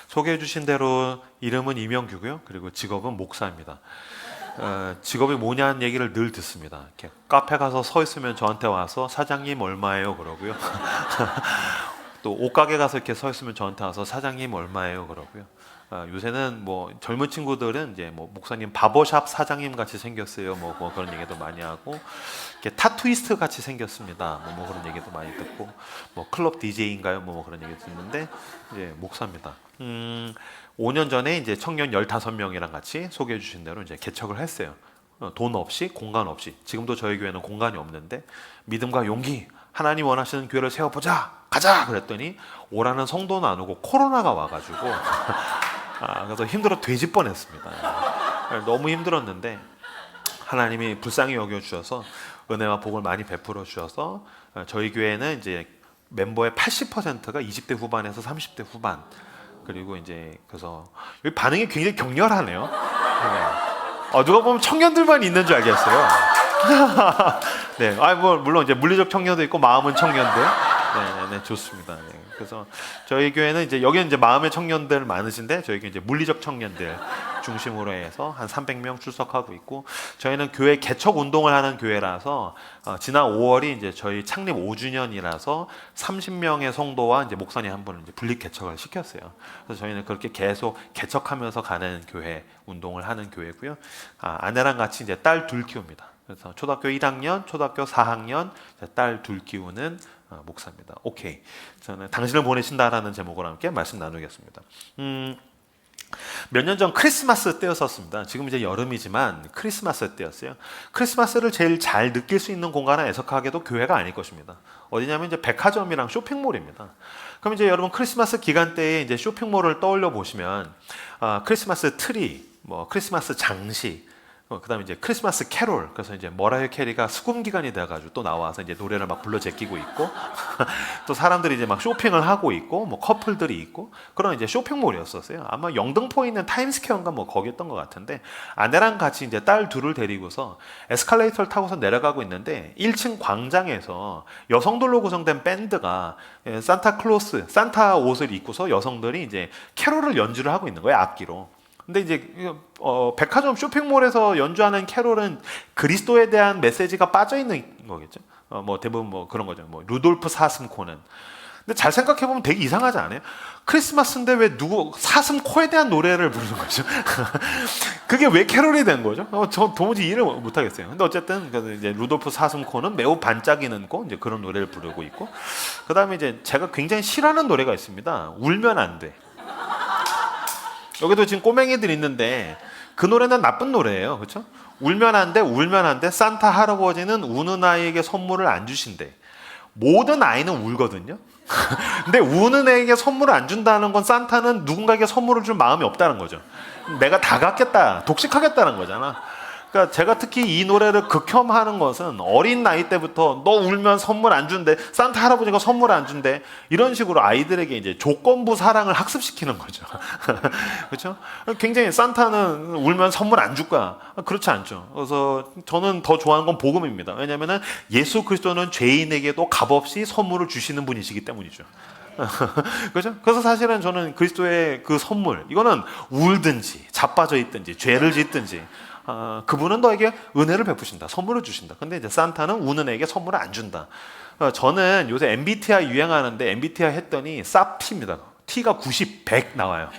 소개해 주신 대로 이름은 이명규고요. 그리고 직업은 목사입니다. 직업이 뭐냐는 얘기를 늘 듣습니다. 이렇게 카페 가서 서 있으면 저한테 와서 사장님 얼마예요? 그러고요. 또 옷가게 가서 이렇게 서 있으면 저한테 와서 사장님 얼마예요? 그러고요. 요새는 뭐 젊은 친구들은 이제 뭐 목사님 바버샵 사장님 같이 생겼어요. 뭐 그런 얘기도 많이 하고, 이렇게 타투이스트 같이 생겼습니다. 뭐 그런 얘기도 많이 듣고, 뭐 클럽 DJ인가요? 뭐 그런 얘기 듣는데, 이제 목사입니다. 5년 전에 이제 청년 15명이랑 같이 소개해 주신 대로 이제 개척을 했어요. 돈 없이, 공간 없이. 지금도 저희 교회는 공간이 없는데, 믿음과 용기, 하나님 원하시는 교회를 세워보자, 가자! 그랬더니 오라는 성도는 안 오고 코로나가 와가지고 그래서 힘들어 돼질 뻔했습니다. 너무 힘들었는데 하나님이 불쌍히 여겨주셔서 은혜와 복을 많이 베풀어 주셔서 저희 교회는 이제 멤버의 80%가 20대 후반에서 30대 후반, 그리고 이제 그래서 여기 반응이 굉장히 격렬하네요. 네. 누가 보면 청년들만 있는 줄 알겠어요. 네, 뭐 물론 이제 물리적 청년도 있고 마음은 청년들. 네, 좋습니다. 네. 그래서 저희 교회는 이제 여기는 이제 마음의 청년들 많으신데 저희 교회 이제 물리적 청년들 중심으로 해서 한 300명 출석하고 있고, 저희는 교회 개척 운동을 하는 교회라서 지난 5월이 이제 저희 창립 5주년이라서 30명의 성도와 이제 목사님 한 분을 이제 분립 개척을 시켰어요. 그래서 저희는 그렇게 계속 개척하면서 가는 교회, 운동을 하는 교회고요. 아내랑 같이 이제 딸 둘 키웁니다. 그래서 초등학교 1학년, 초등학교 4학년 딸 둘 키우는 목사입니다. 오케이. 저는 당신을 보내신다라는 제목으로 함께 말씀 나누겠습니다. 몇 년 전 크리스마스 때였었습니다. 지금 이제 여름이지만 크리스마스 때였어요. 크리스마스를 제일 잘 느낄 수 있는 공간은 애석하게도 교회가 아닐 것입니다. 어디냐면 이제 백화점이랑 쇼핑몰입니다. 그럼 이제 여러분 크리스마스 기간 때에 이제 쇼핑몰을 떠올려 보시면 크리스마스 트리, 뭐 크리스마스 장식, 그다음에 이제 크리스마스 캐롤, 그래서 이제 머라이어 캐리가 수금 기간이 돼가지고 또 나와서 이제 노래를 막 불러 제끼고 있고, 또 사람들이 이제 막 쇼핑을 하고 있고, 뭐 커플들이 있고 그런 이제 쇼핑몰이었었어요. 아마 영등포에 있는 타임스퀘어인가 뭐 거기였던 것 같은데, 아내랑 같이 이제 딸 둘을 데리고서 에스컬레이터를 타고서 내려가고 있는데 1층 광장에서 여성들로 구성된 밴드가 산타클로스, 산타 옷을 입고서 여성들이 이제 캐롤을 연주를 하고 있는 거예요, 악기로. 근데 이제 백화점 쇼핑몰에서 연주하는 캐롤은 그리스도에 대한 메시지가 빠져 있는 거겠죠. 뭐 대부분 뭐 그런 거죠. 뭐 루돌프 사슴코는. 근데 잘 생각해 보면 되게 이상하지 않아요? 크리스마스인데 왜 누구 사슴코에 대한 노래를 부르는 거죠? 그게 왜 캐롤이 된 거죠? 저 도무지 이해를 못 하겠어요. 근데 어쨌든 이제 루돌프 사슴코는 매우 반짝이는 거, 이제 그런 노래를 부르고 있고, 그다음에 이제 제가 굉장히 싫어하는 노래가 있습니다. 울면 안 돼. 여기도 지금 꼬맹이들 있는데 그 노래는 나쁜 노래예요. 그렇죠? 울면 안 돼, 울면 안 돼. 산타 할아버지는 우는 아이에게 선물을 안 주신대. 모든 아이는 울거든요. 근데 우는 애에게 선물을 안 준다는 건 산타는 누군가에게 선물을 줄 마음이 없다는 거죠. 내가 다 갖겠다, 독식하겠다는 거잖아. 그러니까 제가 특히 이 노래를 극혐하는 것은 어린 나이 때부터 너 울면 선물 안 준대, 산타 할아버지가 선물 안 준대, 이런 식으로 아이들에게 이제 조건부 사랑을 학습시키는 거죠. 그렇죠? 굉장히 산타는 울면 선물 안 줄 거야. 그렇지 않죠. 그래서 저는 더 좋아하는 건 복음입니다. 왜냐하면 예수 그리스도는 죄인에게도 값없이 선물을 주시는 분이시기 때문이죠. 그렇죠? 그래서 사실은 저는 그리스도의 그 선물, 이거는 울든지 자빠져 있든지 죄를 짓든지 그분은 너에게 은혜를 베푸신다, 선물을 주신다. 근데 이제 산타는 우는 애에게 선물을 안 준다. 저는 요새 MBTI 유행하는데 MBTI 했더니 쌉T입니다. T가 90, 100 나와요.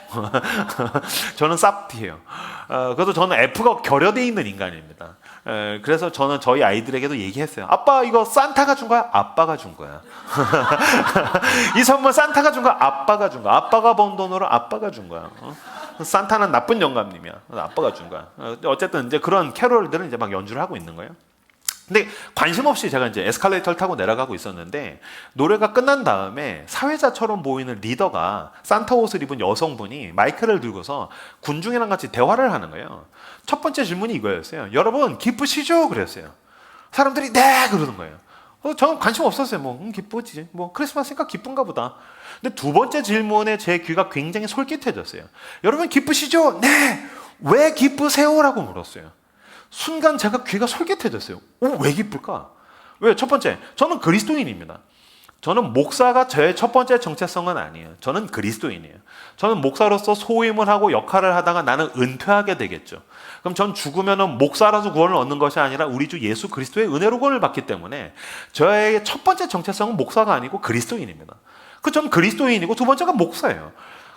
저는 쌉T예요. 그래서 저는 F가 결여되어 있는 인간입니다. 그래서 저는 저희 아이들에게도 얘기했어요. 아빠, 이거 산타가 준 거야? 아빠가 준 거야. 이 선물 산타가 준 거야? 아빠가 준 거야. 아빠가 번 돈으로 아빠가 준 거야. 산타는 나쁜 영감님이야. 아빠가 준 거야. 어쨌든 이제 그런 캐롤들은 이제 막 연주를 하고 있는 거예요. 근데 관심 없이 제가 이제 에스컬레이터를 타고 내려가고 있었는데, 노래가 끝난 다음에 사회자처럼 보이는 리더가 산타 옷을 입은 여성분이 마이크를 들고서 군중이랑 같이 대화를 하는 거예요. 첫 번째 질문이 이거였어요. 여러분 기쁘시죠? 그랬어요. 사람들이 네 그러는 거예요. 저는 관심 없었어요. 뭐 기쁘지, 뭐 크리스마스니까 기쁜가 보다. 근데 두 번째 질문에 제 귀가 굉장히 솔깃해졌어요. 여러분 기쁘시죠? 네. 왜 기쁘세요? 라고 물었어요. 순간 제가 귀가 솔깃해졌어요. 왜 기쁠까? 왜? 첫 번째, 저는 그리스도인입니다. 저는 목사가 저의 첫 번째 정체성은 아니에요. 저는 그리스도인이에요. 저는 목사로서 소임을 하고 역할을 하다가 나는 은퇴하게 되겠죠. 그럼 전 죽으면 목사라서 구원을 얻는 것이 아니라 우리 주 예수 그리스도의 은혜로 구원을 받기 때문에 저의 첫 번째 정체성은 목사가 아니고 그리스도인입니다. 전 그리스도인이고 두 번째가 목사예요.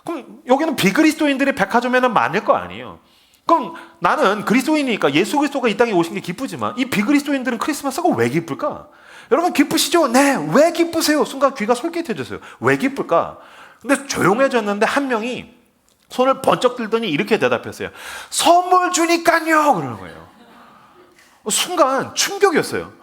그럼 여기는 비그리스도인들이 백화점에는 많을 거 아니에요. 그럼 나는 그리스도인이니까 예수 그리스도가 이 땅에 오신 게 기쁘지만 이 비그리스도인들은 크리스마스가 왜 기쁠까? 여러분 기쁘시죠? 네. 왜 기쁘세요? 순간 귀가 솔깃해졌어요. 왜 기쁠까? 근데 조용해졌는데 한 명이 손을 번쩍 들더니 이렇게 대답했어요. 선물 주니까요. 그러는 거예요. 순간 충격이었어요.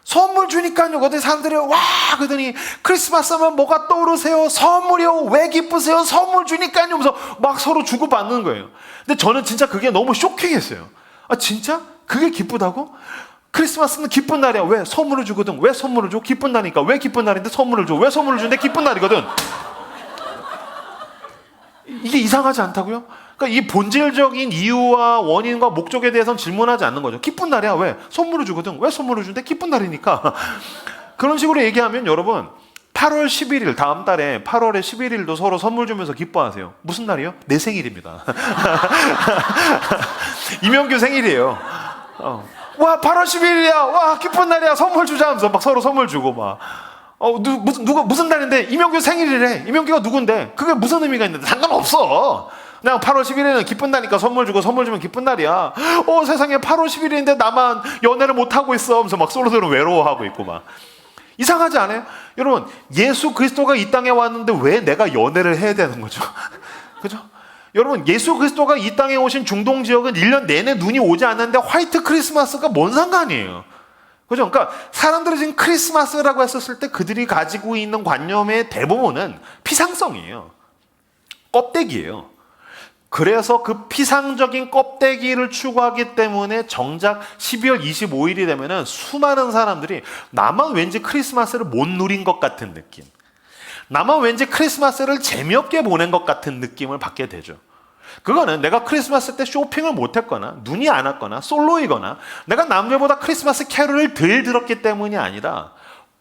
선물 주니까요. 그랬더니 사람들이 와 그러더니 크리스마스 하면 뭐가 떠오르세요? 선물이요. 왜 기쁘세요? 선물 주니까요. 하면서 막 서로 주고받는 거예요. 근데 저는 진짜 그게 너무 쇼킹했어요. 아 진짜? 그게 기쁘다고? 크리스마스는 기쁜 날이야. 왜? 선물을 주거든. 왜 선물을 줘? 기쁜 날이니까. 왜 기쁜 날인데 선물을 줘? 왜 선물을 주는데 기쁜 날이거든. 이게 이상하지 않다고요? 그러니까 이 본질적인 이유와 원인과 목적에 대해서는 질문하지 않는 거죠. 기쁜 날이야. 왜? 선물을 주거든. 왜 선물을 주는데 기쁜 날이니까. 그런 식으로 얘기하면 여러분 8월 11일 다음 달에 8월에 11일도 서로 선물 주면서 기뻐하세요. 무슨 날이요? 내 생일입니다. 이명규 생일이에요. 와 8월 11일이야. 와 기쁜 날이야. 선물 주자 하면서 막 서로 선물 주고 막 무슨 날인데 이명규 생일이래. 이명규가 누군데? 그게 무슨 의미가 있는데? 상관없어. 그냥 8월 11일은 기쁜 날이니까 선물 주고 선물 주면 기쁜 날이야. 세상에 8월 11일인데 나만 연애를 못하고 있어 하면서 막 솔로들은 외로워하고 있고 막. 이상하지 않아요? 여러분 예수 그리스도가 이 땅에 왔는데 왜 내가 연애를 해야 되는 거죠? 그죠? 여러분 예수 그리스도가 이 땅에 오신 중동 지역은 1년 내내 눈이 오지 않는데 화이트 크리스마스가 뭔 상관이에요? 그죠? 그러니까 사람들이 지금 크리스마스라고 했었을 때 그들이 가지고 있는 관념의 대부분은 피상성이에요. 껍데기예요. 그래서 그 피상적인 껍데기를 추구하기 때문에 정작 12월 25일이 되면은 수많은 사람들이 나만 왠지 크리스마스를 못 누린 것 같은 느낌, 나만 왠지 크리스마스를 재미없게 보낸 것 같은 느낌을 받게 되죠. 그거는 내가 크리스마스 때 쇼핑을 못했거나 눈이 안 왔거나 솔로이거나 내가 남들보다 크리스마스 캐롤을 덜 들었기 때문이 아니라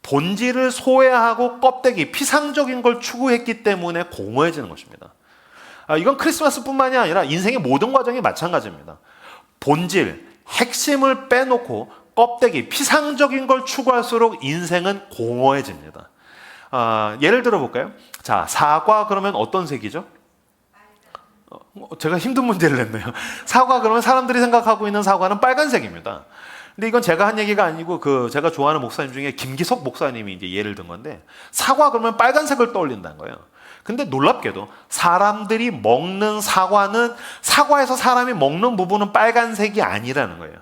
본질을 소외하고 껍데기, 피상적인 걸 추구했기 때문에 공허해지는 것입니다. 이건 크리스마스뿐만이 아니라 인생의 모든 과정이 마찬가지입니다. 본질, 핵심을 빼놓고 껍데기, 피상적인 걸 추구할수록 인생은 공허해집니다. 예를 들어 볼까요? 자, 사과 그러면 어떤 색이죠? 제가 힘든 문제를 냈네요. 사과 그러면 사람들이 생각하고 있는 사과는 빨간색입니다. 근데 이건 제가 한 얘기가 아니고 제가 좋아하는 목사님 중에 김기석 목사님이 이제 예를 든 건데 사과 그러면 빨간색을 떠올린다는 거예요. 근데 놀랍게도 사람들이 먹는 사과는 사과에서 사람이 먹는 부분은 빨간색이 아니라는 거예요.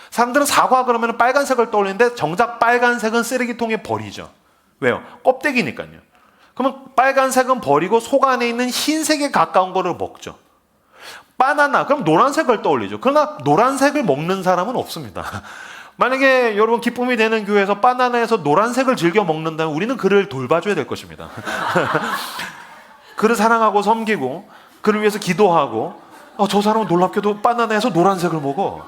사람들은 사과 그러면 빨간색을 떠올리는데 정작 빨간색은 쓰레기통에 버리죠. 왜요? 껍데기니까요. 그러면 빨간색은 버리고 속 안에 있는 흰색에 가까운 거를 먹죠. 바나나, 그럼 노란색을 떠올리죠. 그러나 노란색을 먹는 사람은 없습니다. 만약에 여러분 기쁨이 되는 교회에서 바나나에서 노란색을 즐겨 먹는다면 우리는 그를 돌봐줘야 될 것입니다. 그를 사랑하고 섬기고 그를 위해서 기도하고 저 사람은 놀랍게도 바나나에서 노란색을 먹어.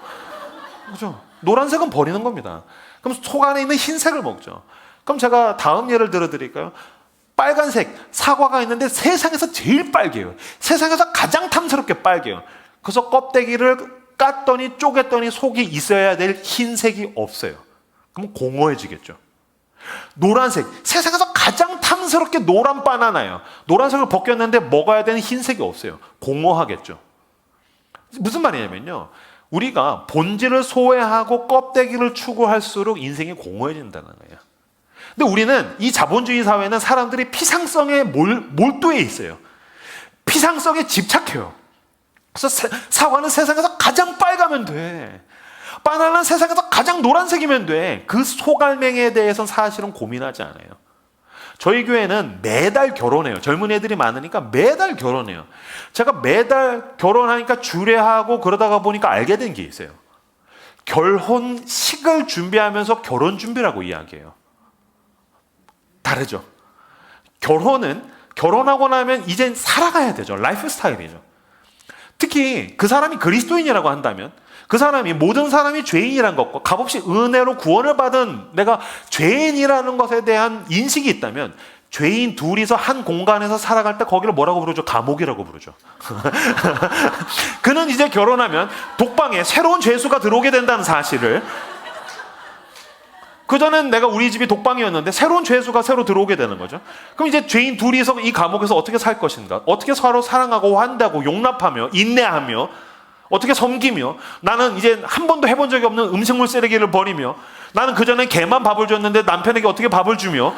그죠? 노란색은 버리는 겁니다. 그럼 속 안에 있는 흰색을 먹죠. 그럼 제가 다음 예를 들어드릴까요? 빨간색 사과가 있는데 세상에서 제일 빨개요. 세상에서 가장 탐스럽게 빨개요. 그래서 껍데기를 깠더니 쪼갰더니 속이 있어야 될 흰색이 없어요. 그럼 공허해지겠죠. 노란색, 세상에서 가장 탐스럽게 노란 바나나예요. 노란색을 벗겼는데 먹어야 되는 흰색이 없어요. 공허하겠죠. 무슨 말이냐면요, 우리가 본질을 소외하고 껍데기를 추구할수록 인생이 공허해진다는 거예요. 근데 우리는 이 자본주의 사회는 사람들이 피상성에 몰두해 있어요. 피상성에 집착해요. 그래서 사과는 세상에서 가장 빨가면 돼. 바나나는 세상에서 가장 노란색이면 돼. 그 소갈맹이에 대해서는 사실은 고민하지 않아요. 저희 교회는 매달 결혼해요. 젊은 애들이 많으니까 매달 결혼해요. 제가 매달 결혼하니까 주례하고 그러다가 보니까 알게 된 게 있어요. 결혼식을 준비하면서 결혼 준비라고 이야기해요. 다르죠. 결혼은 결혼하고 나면 이젠 살아가야 되죠. 라이프 스타일이죠. 특히 그 사람이 그리스도인이라고 한다면, 그 사람이 모든 사람이 죄인이라는 것과 값없이 은혜로 구원을 받은 내가 죄인이라는 것에 대한 인식이 있다면, 죄인 둘이서 한 공간에서 살아갈 때 거기를 뭐라고 부르죠? 감옥이라고 부르죠. 그는 이제 결혼하면 독방에 새로운 죄수가 들어오게 된다는 사실을, 그전엔 내가 우리 집이 독방이었는데 새로운 죄수가 새로 들어오게 되는 거죠. 그럼 이제 죄인 둘이서 이 감옥에서 어떻게 살 것인가? 어떻게 서로 사랑하고 환대하고 용납하며 인내하며 어떻게 섬기며, 나는 이제 한 번도 해본 적이 없는 음식물 쓰레기를 버리며, 나는 그전엔 개만 밥을 줬는데 남편에게 어떻게 밥을 주며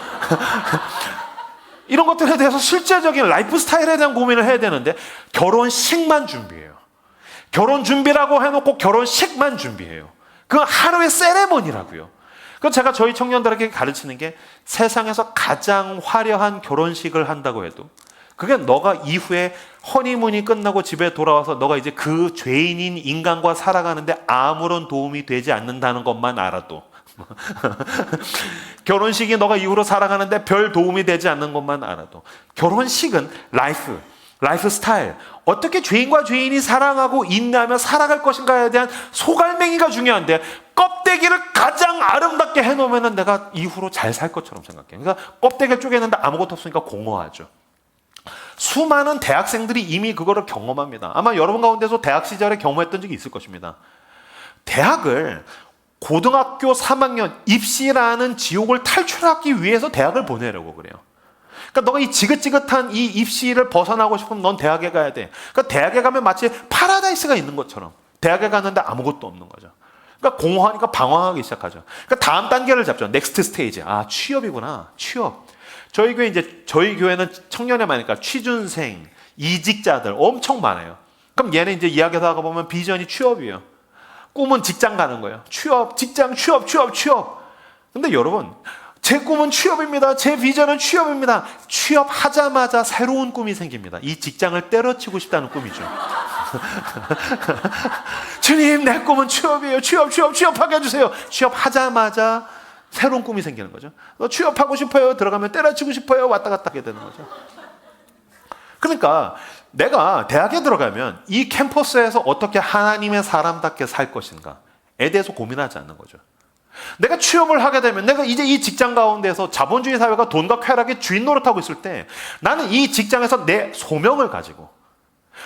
이런 것들에 대해서 실제적인 라이프 스타일에 대한 고민을 해야 되는데, 결혼식만 준비해요. 결혼 준비라고 해놓고 결혼식만 준비해요. 그건 하루의 세레머니라고요. 그럼 제가 저희 청년들에게 가르치는 게, 세상에서 가장 화려한 결혼식을 한다고 해도 그게 너가 이후에 허니문이 끝나고 집에 돌아와서 너가 이제 그 죄인인 인간과 살아가는데 아무런 도움이 되지 않는다는 것만 알아도 결혼식이 너가 이후로 살아가는데 별 도움이 되지 않는 것만 알아도, 결혼식은 라이프 스타일, 어떻게 죄인과 죄인이 사랑하고 인내하며 살아갈 것인가에 대한 소갈맹이가 중요한데, 껍데기를 가장 아름답게 해놓으면 내가 이후로 잘 살 것처럼 생각해. 그러니까 껍데기를 쪼개는데 아무것도 없으니까 공허하죠. 수많은 대학생들이 이미 그거를 경험합니다. 아마 여러분 가운데서 대학 시절에 경험했던 적이 있을 것입니다. 대학을 고등학교 3학년 입시라는 지옥을 탈출하기 위해서 대학을 보내려고 그래요. 그러니까 너가 이 지긋지긋한 이 입시를 벗어나고 싶으면 넌 대학에 가야 돼. 그러니까 대학에 가면 마치 파라다이스가 있는 것처럼 대학에 갔는데 아무것도 없는 거죠. 그러니까 공허하니까 방황하기 시작하죠. 그러니까 다음 단계를 잡죠. 넥스트 스테이지. 아, 취업이구나. 취업. 저희 교회는 청년이 많으니까 취준생, 이직자들 엄청 많아요. 그럼 얘는 이제 이야기하다 보면 비전이 취업이에요. 꿈은 직장 가는 거예요. 취업, 직장, 취업. 근데 여러분, 제 꿈은 취업입니다. 제 비전은 취업입니다. 취업하자마자 새로운 꿈이 생깁니다. 이 직장을 때려치고 싶다는 꿈이죠. 주님, 내 꿈은 취업이에요. 취업하게 해주세요. 취업하자마자 새로운 꿈이 생기는 거죠. 취업하고 싶어요. 들어가면 때려치고 싶어요. 왔다 갔다 하게 되는 거죠. 그러니까 내가 대학에 들어가면 이 캠퍼스에서 어떻게 하나님의 사람답게 살 것인가에 대해서 고민하지 않는 거죠. 내가 취업을 하게 되면, 내가 이제 이 직장 가운데서 자본주의 사회가 돈과 쾌락의 주인 노릇하고 있을 때, 나는 이 직장에서 내 소명을 가지고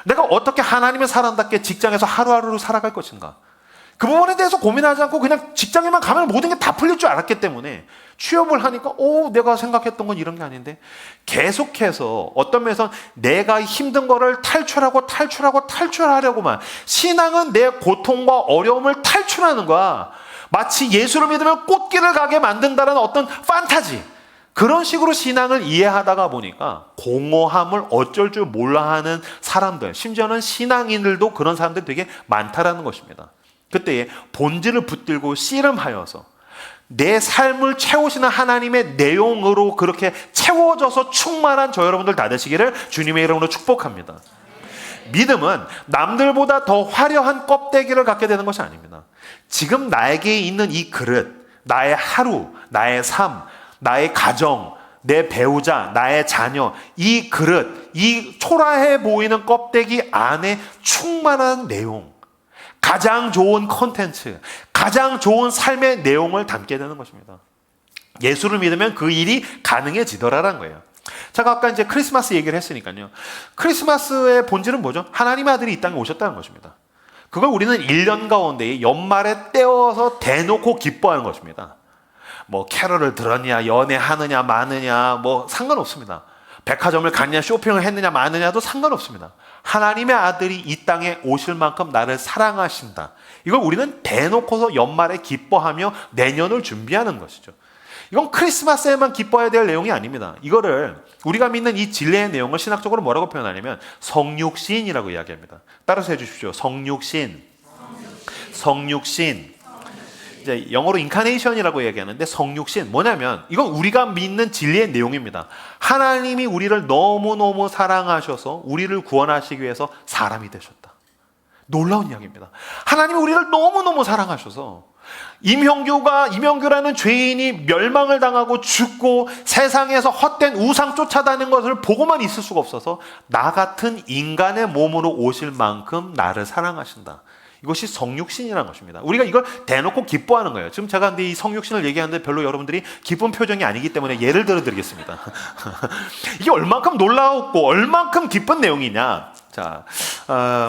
내가 어떻게 하나님의 사람답게 직장에서 하루하루를 살아갈 것인가, 그 부분에 대해서 고민하지 않고 그냥 직장에만 가면 모든 게 다 풀릴 줄 알았기 때문에, 취업을 하니까 내가 생각했던 건 이런 게 아닌데, 계속해서 어떤 면에서 내가 힘든 거를 탈출하려고만, 신앙은 내 고통과 어려움을 탈출하는 거야. 마치 예수를 믿으면 꽃길을 가게 만든다는 어떤 판타지, 그런 식으로 신앙을 이해하다가 보니까 공허함을 어쩔 줄 몰라 하는 사람들, 심지어는 신앙인들도 그런 사람들이 되게 많다라는 것입니다. 그때에 본질을 붙들고 씨름하여서 내 삶을 채우시는 하나님의 내용으로 그렇게 채워져서 충만한 저 여러분들 다 되시기를 주님의 이름으로 축복합니다. 믿음은 남들보다 더 화려한 껍데기를 갖게 되는 것이 아닙니다. 지금 나에게 있는 이 그릇, 나의 하루, 나의 삶, 나의 가정, 내 배우자, 나의 자녀, 이 그릇, 이 초라해 보이는 껍데기 안에 충만한 내용, 가장 좋은 콘텐츠, 가장 좋은 삶의 내용을 담게 되는 것입니다. 예수를 믿으면 그 일이 가능해지더라라는 거예요. 제가 아까 이제 크리스마스 얘기를 했으니까요. 크리스마스의 본질은 뭐죠? 하나님의 아들이 이 땅에 오셨다는 것입니다. 그걸 우리는 1년 가운데 연말에 떼어서 대놓고 기뻐하는 것입니다. 뭐 캐럴을 들었냐, 연애하느냐 마느냐 뭐 상관없습니다. 백화점을 갔냐, 쇼핑을 했느냐 마느냐도 상관없습니다. 하나님의 아들이 이 땅에 오실 만큼 나를 사랑하신다. 이걸 우리는 대놓고서 연말에 기뻐하며 내년을 준비하는 것이죠. 이건 크리스마스에만 기뻐해야 될 내용이 아닙니다. 이거를 우리가 믿는 이 진리의 내용을 신학적으로 뭐라고 표현하냐면 성육신이라고 이야기합니다. 따라서 해주십시오. 성육신. 이제 영어로 인카네이션이라고 얘기하는데, 성육신 뭐냐면 이건 우리가 믿는 진리의 내용입니다. 하나님이 우리를 너무너무 사랑하셔서 우리를 구원하시기 위해서 사람이 되셨다. 놀라운 이야기입니다. 하나님이 우리를 너무너무 사랑하셔서 이명규라는 죄인이 멸망을 당하고 죽고 세상에서 헛된 우상 쫓아다니는 것을 보고만 있을 수가 없어서 나 같은 인간의 몸으로 오실 만큼 나를 사랑하신다. 이것이 성육신이라는 것입니다. 우리가 이걸 대놓고 기뻐하는 거예요. 지금 제가 근데 이 성육신을 얘기하는데 별로 여러분들이 기쁜 표정이 아니기 때문에 예를 들어 드리겠습니다. 이게 얼만큼 놀라웠고 얼만큼 기쁜 내용이냐. 자,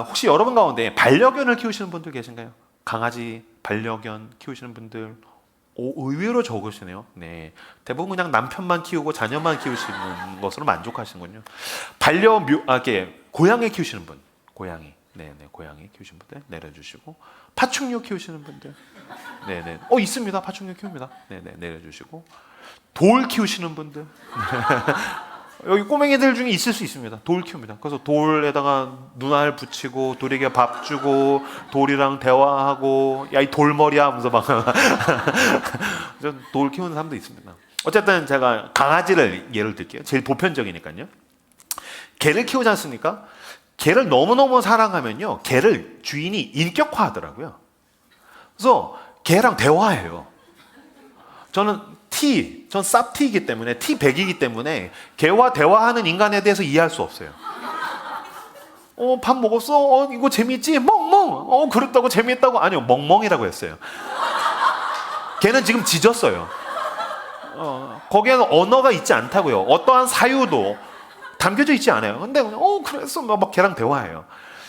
혹시 여러분 가운데 반려견을 키우시는 분들 계신가요? 강아지, 반려견 키우시는 분들 의외로 적으시네요. 네, 대부분 그냥 남편만 키우고 자녀만 키우시는 것으로 만족하시는군요. 고양이 키우시는 분, 고양이. 네네, 고양이 키우시는 분들 내려주시고, 파충류 키우시는 분들, 네네, 있습니다. 파충류 키웁니다. 네네, 내려주시고, 돌 키우시는 분들, 여기 꼬맹이들 중에 있을 수 있습니다. 돌 키웁니다. 그래서 돌에다가 눈알 붙이고 돌에게 밥 주고 돌이랑 대화하고 야 이 돌머리야 하면서 막 돌 키우는 사람도 있습니다. 어쨌든 제가 강아지를 예를 들게요. 제일 보편적이니까요. 개를 키우지 않습니까? 개를 너무너무 사랑하면요, 개를 주인이 인격화하더라고요. 그래서 개랑 대화해요. 전 쌉티이기 때문에, T100이기 때문에 개와 대화하는 인간에 대해서 이해할 수 없어요. 밥 먹었어? 이거 재밌지? 멍멍! 그랬다고 재밌다고? 아니요, 멍멍이라고 했어요. 걔는 지금 짖었어요. 거기에는 언어가 있지 않다고요. 어떠한 사유도 담겨져 있지 않아요. 근데 그래서 막 걔랑 대화해요.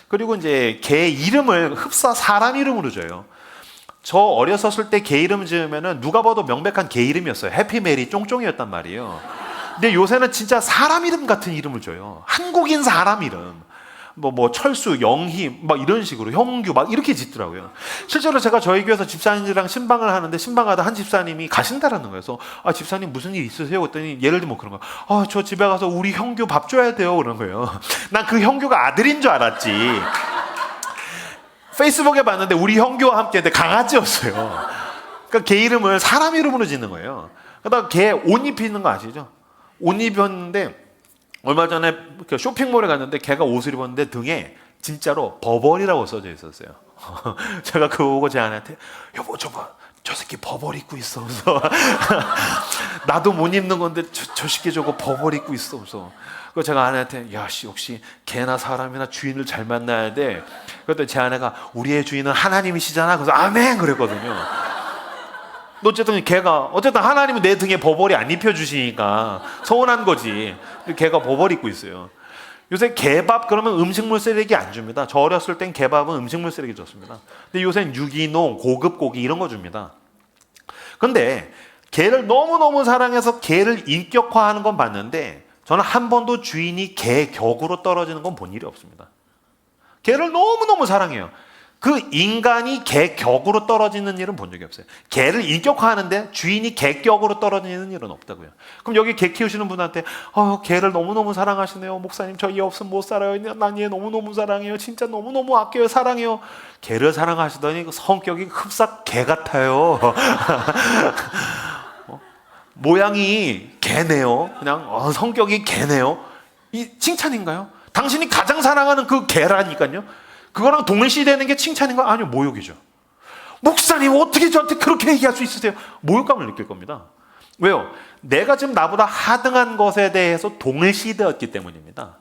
그리고 이제 개 이름을 흡사 사람 이름으로 줘요. 저 어렸었을 때 개 이름 지으면은 누가 봐도 명백한 개 이름이었어요. 해피메리 쫑쫑이었단 말이에요. 근데 요새는 진짜 사람 이름 같은 이름을 줘요. 한국인 사람 이름. 뭐 철수, 영희 막 이런 식으로, 형규 막 이렇게 짓더라고요. 실제로 제가 저희 교회에서 집사님이랑 신방을 하는데 신방하다 한 집사님이 가신다라는 거예요. 그래서 집사님 무슨 일 있으세요? 그랬더니 예를 들면 그런 거예요. 저 집에 가서 우리 형규 밥 줘야 돼요. 그런 거예요. 난 그 형규가 아들인 줄 알았지. 페이스북에 봤는데 우리 형규와 함께 했는데 강아지였어요. 그러니까 개 이름을 사람 이름으로 짓는 거예요. 그러다가 개 옷 입히는 거 아시죠? 옷 입었는데 얼마 전에 쇼핑몰에 갔는데 걔가 옷을 입었는데 등에 진짜로 버버리라고 써져 있었어요. 제가 그거 보고 제 아내한테 여보 저 새끼 버버리 입고 있어. 그래서 나도 못 입는 건데 저 새끼 저거 버버리 입고 있어. 그래서 그래서 제가 아내한테 야씨 역시 개나 사람이나 주인을 잘 만나야 돼. 그랬더니 제 아내가 우리의 주인은 하나님이시잖아. 그래서 아멘 그랬거든요. 어쨌든 하나님은 내 등에 버버리 안 입혀주시니까 서운한 거지. 걔가 버버리 입고 있어요. 요새 개밥 그러면 음식물 쓰레기 안 줍니다. 저 어렸을 땐 개밥은 음식물 쓰레기 줬습니다. 근데 요새는 유기농, 고급 고기 이런 거 줍니다. 근데 개를 너무너무 사랑해서 개를 인격화하는 건 봤는데 저는 한 번도 주인이 개 격으로 떨어지는 건 본 일이 없습니다. 개를 너무너무 사랑해요. 그 인간이 개 격으로 떨어지는 일은 본 적이 없어요. 개를 인격화하는데 주인이 개 격으로 떨어지는 일은 없다고요. 그럼 여기 개 키우시는 분한테 개를 너무너무 사랑하시네요. 목사님 저 얘 없으면 못 살아요. 난 얘 너무너무 사랑해요. 진짜 너무너무 아껴요. 사랑해요. 개를 사랑하시더니 성격이 흡사 개 같아요. 모양이 개네요. 그냥 성격이 개네요. 이 칭찬인가요? 당신이 가장 사랑하는 그 개라니까요. 그거랑 동일시되는 게 칭찬인가? 아니요, 모욕이죠. 목사님 어떻게 저한테 그렇게 얘기할 수 있으세요? 모욕감을 느낄 겁니다. 왜요? 내가 지금 나보다 하등한 것에 대해서 동일시되었기 때문입니다.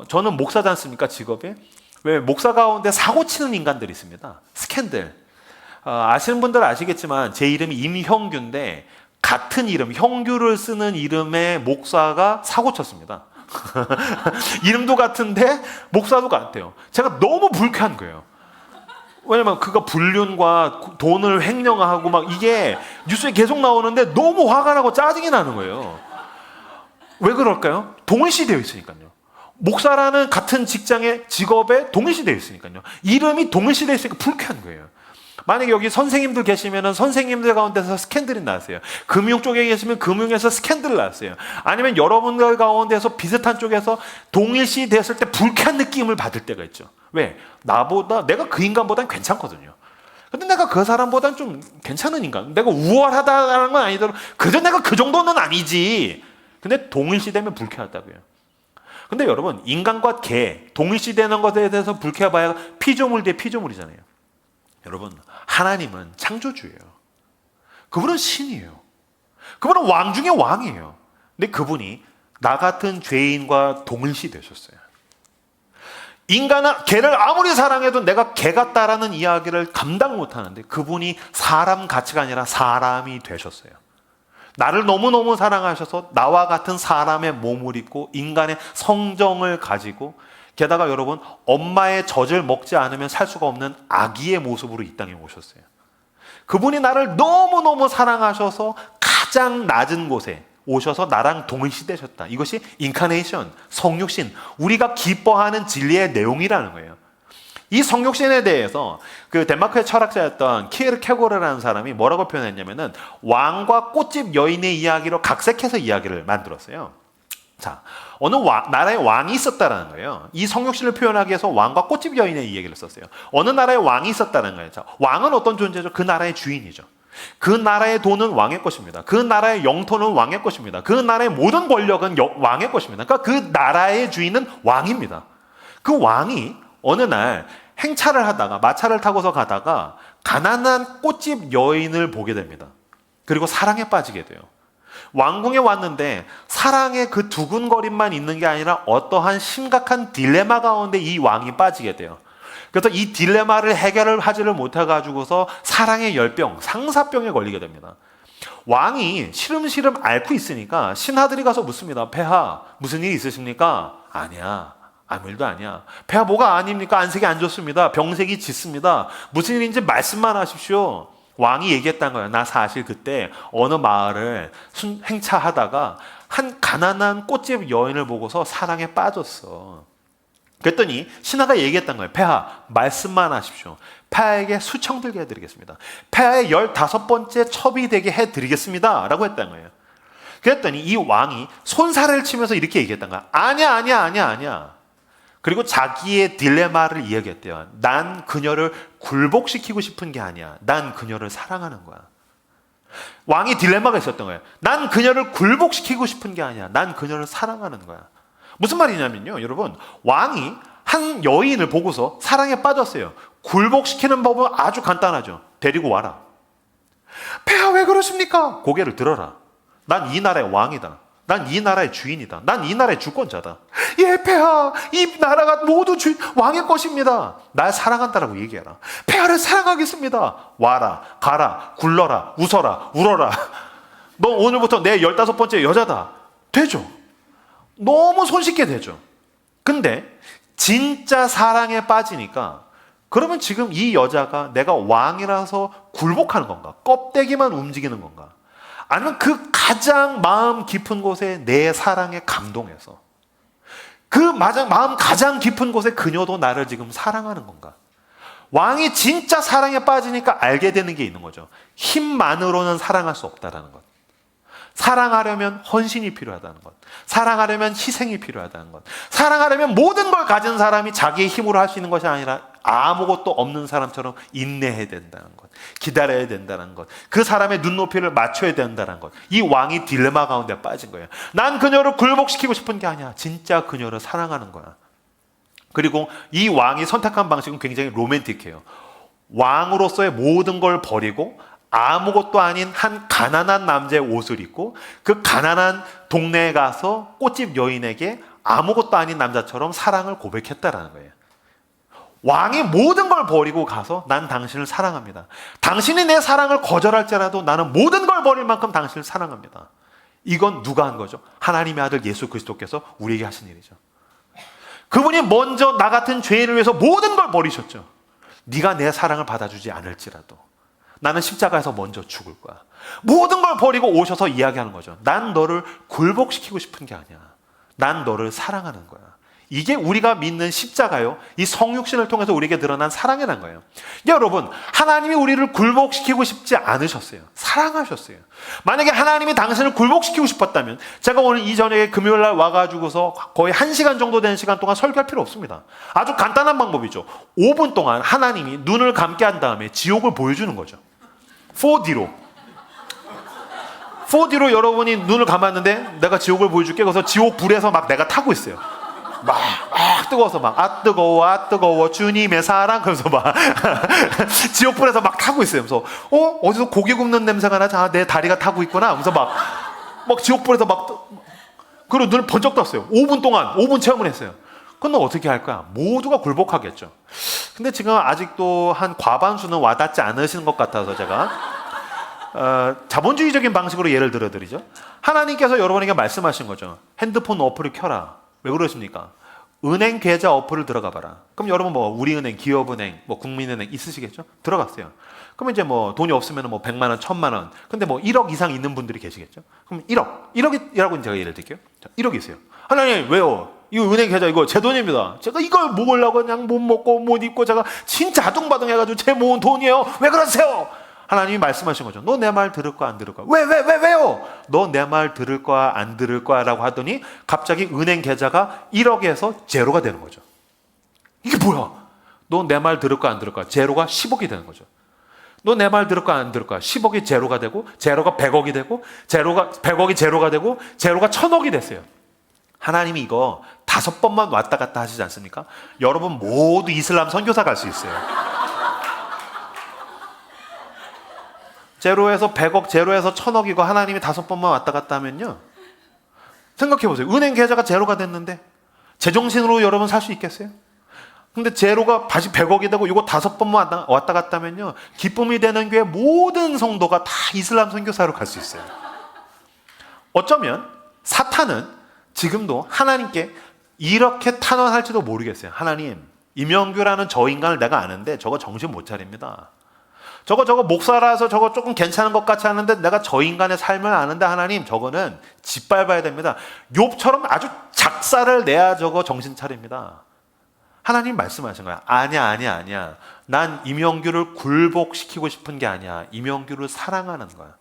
저는 목사지 않습니까? 직업에. 왜 목사 가운데 사고 치는 인간들이 있습니다. 스캔들. 아시는 분들은 아시겠지만 제 이름이 임형규인데 같은 이름, 형규를 쓰는 이름의 목사가 사고 쳤습니다. 이름도 같은데 목사도 같아요. 제가 너무 불쾌한 거예요. 왜냐면 그가 불륜과 돈을 횡령하고 막 이게 뉴스에 계속 나오는데 너무 화가 나고 짜증이 나는 거예요. 왜 그럴까요? 동일시되어 있으니까요. 목사라는 같은 직장의 직업에 동일시되어 있으니까요. 이름이 동일시되어 있으니까 불쾌한 거예요. 만약에 여기 선생님들 계시면 선생님들 가운데서 스캔들이 나왔어요. 금융 쪽에 계시면 금융에서 스캔들 나왔어요. 아니면 여러분들 가운데서 비슷한 쪽에서 동일시 됐을 때 불쾌한 느낌을 받을 때가 있죠. 왜? 내가 그 인간보단 괜찮거든요. 근데 내가 그 사람보단 좀 괜찮은 인간. 내가 우월하다는 건 아니더라도 그저 내가 그 정도는 아니지. 근데 동일시되면 불쾌하다고요. 근데 여러분 인간과 개 동일시되는 것에 대해서 불쾌해봐야 피조물 대 피조물이잖아요. 여러분 하나님은 창조주예요. 그분은 신이에요. 그분은 왕 중에 왕이에요. 근데 그분이 나 같은 죄인과 동일시 되셨어요. 인간은 개를 아무리 사랑해도 내가 개 같다라는 이야기를 감당 못하는데 그분이 사람 가치가 아니라 사람이 되셨어요. 나를 너무너무 사랑하셔서 나와 같은 사람의 몸을 입고 인간의 성정을 가지고 게다가 여러분 엄마의 젖을 먹지 않으면 살 수가 없는 아기의 모습으로 이 땅에 오셨어요. 그분이 나를 너무너무 사랑하셔서 가장 낮은 곳에 오셔서 나랑 동일시되셨다. 이것이 인카네이션, 성육신, 우리가 기뻐하는 진리의 내용이라는 거예요. 이 성육신에 대해서 그 덴마크의 철학자였던 키에르케고르라는 사람이 뭐라고 표현했냐면은 왕과 꽃집 여인의 이야기로 각색해서 이야기를 만들었어요. 자, 어느 나라에 왕이 있었다라는 거예요. 이 성육신을 표현하기 위해서 왕과 꽃집 여인의 이야기를 썼어요. 어느 나라에 왕이 있었다는 거예요. 자, 왕은 어떤 존재죠? 그 나라의 주인이죠. 그 나라의 돈은 왕의 것입니다. 그 나라의 영토는 왕의 것입니다. 그 나라의 모든 권력은 왕의 것입니다. 그러니까 그 나라의 주인은 왕입니다. 그 왕이 어느 날 행차를 하다가 마차를 타고서 가다가 가난한 꽃집 여인을 보게 됩니다. 그리고 사랑에 빠지게 돼요. 왕궁에 왔는데 사랑의 그 두근거림만 있는 게 아니라 어떠한 심각한 딜레마 가운데 이 왕이 빠지게 돼요. 그래서 이 딜레마를 해결을 하지를 못해가지고서 사랑의 열병, 상사병에 걸리게 됩니다. 왕이 시름시름 앓고 있으니까 신하들이 가서 묻습니다. 폐하, 무슨 일이 있으십니까? 아니야. 아무 일도 아니야. 폐하 뭐가 아닙니까? 안색이 안 좋습니다. 병색이 짙습니다. 무슨 일인지 말씀만 하십시오. 왕이 얘기했다는 거예요. 나 사실 그때 어느 마을을 행차하다가 한 가난한 꽃집 여인을 보고서 사랑에 빠졌어. 그랬더니 신하가 얘기했던 거예요. 폐하, 말씀만 하십시오. 폐하에게 수청들게 해드리겠습니다. 폐하의 15번째 첩이 되게 해드리겠습니다. 라고 했던 거예요. 그랬더니 이 왕이 손살을 치면서 이렇게 얘기했던 거야. 아니야. 그리고 자기의 딜레마를 이야기했대요. 난 그녀를 굴복시키고 싶은 게 아니야. 난 그녀를 사랑하는 거야. 왕이 딜레마가 있었던 거예요. 난 그녀를 굴복시키고 싶은 게 아니야. 난 그녀를 사랑하는 거야. 무슨 말이냐면요, 여러분, 왕이 한 여인을 보고서 사랑에 빠졌어요. 굴복시키는 법은 아주 간단하죠. 데리고 와라. 폐하 왜 그러십니까? 고개를 들어라. 난 이 나라의 왕이다. 난 이 나라의 주인이다. 난 이 나라의 주권자다. 예, 폐하, 이 나라가 모두 왕의 것입니다. 날 사랑한다라고 얘기해라. 폐하를 사랑하겠습니다. 와라, 가라, 굴러라, 웃어라, 울어라. 너 오늘부터 내 15번째 여자다. 되죠. 너무 손쉽게 되죠. 근데 진짜 사랑에 빠지니까 그러면 지금 이 여자가 내가 왕이라서 굴복하는 건가? 껍데기만 움직이는 건가? 아니면 그 가장 마음 깊은 곳에 내 사랑에 감동해서 그 마음 가장 깊은 곳에 그녀도 나를 지금 사랑하는 건가? 왕이 진짜 사랑에 빠지니까 알게 되는 게 있는 거죠. 힘만으로는 사랑할 수 없다라는 것. 사랑하려면 헌신이 필요하다는 것. 사랑하려면 희생이 필요하다는 것. 사랑하려면 모든 걸 가진 사람이 자기의 힘으로 할 수 있는 것이 아니라 아무것도 없는 사람처럼 인내해야 된다는 것. 기다려야 된다는 것. 그 사람의 눈높이를 맞춰야 된다는 것. 이 왕이 딜레마 가운데 빠진 거예요. 난 그녀를 굴복시키고 싶은 게 아니야. 진짜 그녀를 사랑하는 거야. 그리고 이 왕이 선택한 방식은 굉장히 로맨틱해요. 왕으로서의 모든 걸 버리고 아무것도 아닌 한 가난한 남자의 옷을 입고 그 가난한 동네에 가서 꽃집 여인에게 아무것도 아닌 남자처럼 사랑을 고백했다라는 거예요. 왕이 모든 걸 버리고 가서 난 당신을 사랑합니다. 당신이 내 사랑을 거절할지라도 나는 모든 걸 버릴 만큼 당신을 사랑합니다. 이건 누가 한 거죠? 하나님의 아들 예수 그리스도께서 우리에게 하신 일이죠. 그분이 먼저 나 같은 죄인을 위해서 모든 걸 버리셨죠. 네가 내 사랑을 받아주지 않을지라도 나는 십자가에서 먼저 죽을 거야. 모든 걸 버리고 오셔서 이야기하는 거죠. 난 너를 굴복시키고 싶은 게 아니야. 난 너를 사랑하는 거야. 이게 우리가 믿는 십자가요. 이 성육신을 통해서 우리에게 드러난 사랑이라는 거예요. 여러분, 하나님이 우리를 굴복시키고 싶지 않으셨어요. 사랑하셨어요. 만약에 하나님이 당신을 굴복시키고 싶었다면 제가 오늘 이 저녁에 금요일 날 와가지고서 거의 1시간 정도 되는 시간 동안 설교할 필요 없습니다. 아주 간단한 방법이죠. 5분 동안 하나님이 눈을 감게 한 다음에 지옥을 보여주는 거죠. 4D로 여러분이 눈을 감았는데 내가 지옥을 보여줄게. 그래서 지옥 불에서 막 내가 타고 있어요. 막 막 뜨거워서 막 아 뜨거워 주님의 사랑 그러면서 막 지옥불에서 막 타고 있어요. 그래서 어디서 고기 굽는 냄새가 나지? 아, 내 다리가 타고 있구나. 그래서 막 지옥불에서 막 그리고 눈을 번쩍 떴어요. 5분 체험을 했어요. 그건 너 어떻게 할 거야? 모두가 굴복하겠죠. 근데 지금 아직도 한 과반수는 와닿지 않으시는 것 같아서 제가 자본주의적인 방식으로 예를 들어드리죠. 하나님께서 여러분에게 말씀하신 거죠. 핸드폰 어플을 켜라. 왜 그러십니까? 은행 계좌 어플을 들어가 봐라. 그럼 여러분 뭐 우리은행, 기업은행, 뭐 국민은행 있으시겠죠? 들어갔어요. 그럼 이제 뭐 돈이 없으면 뭐 100만 원, 1000만 원. 근데 뭐 1억 이상 있는 분들이 계시겠죠? 그럼 1억이라고 제가 예를 들게요. 자, 1억이 있어요. 하나님 왜요? 이거 은행 계좌 이거 제 돈입니다. 제가 이걸 먹으려고 그냥 못 먹고 못 입고 제가 진짜 아둥바둥 해가지고 제 모은 돈이에요. 왜 그러세요? 하나님이 말씀하신 거죠. 너 내 말 들을 거야 안 들을 거야? 왜요? 너 내 말 들을 거야 안 들을 거야? 라고 하더니 갑자기 은행 계좌가 1억에서 제로가 되는 거죠. 이게 뭐야? 너 내 말 들을 거야 안 들을 거야? 제로가 10억이 되는 거죠. 너 내 말 들을 거야 안 들을 거야? 10억이 제로가 되고 제로가 100억이 되고 제로가 100억이 제로가 되고 제로가 1000억이 됐어요. 하나님이 이거 5번만 왔다 갔다 하시지 않습니까? 여러분 모두 이슬람 선교사 갈 수 있어요. 제로에서 100억, 제로에서 1000억이고 하나님이 5번만 왔다 갔다 하면요. 생각해 보세요. 은행 계좌가 제로가 됐는데 제정신으로 여러분 살 수 있겠어요? 근데 제로가 다시 100억이 되고 이거 5번만 왔다 갔다 하면요. 기쁨이 되는 교회 모든 성도가 다 이슬람 선교사로 갈 수 있어요. 어쩌면 사탄은 지금도 하나님께 이렇게 탄원할지도 모르겠어요. 하나님, 임영규라는 저 인간을 내가 아는데 저거 정신 못 차립니다. 저거 목사라서 저거 조금 괜찮은 것 같이 하는데 내가 저 인간의 삶을 아는데 하나님 저거는 짓밟아야 됩니다. 욥처럼 아주 작사를 내야 저거 정신 차립니다. 하나님 말씀하신 거야. 아니야. 난 임영규를 굴복시키고 싶은 게 아니야. 임영규를 사랑하는 거야.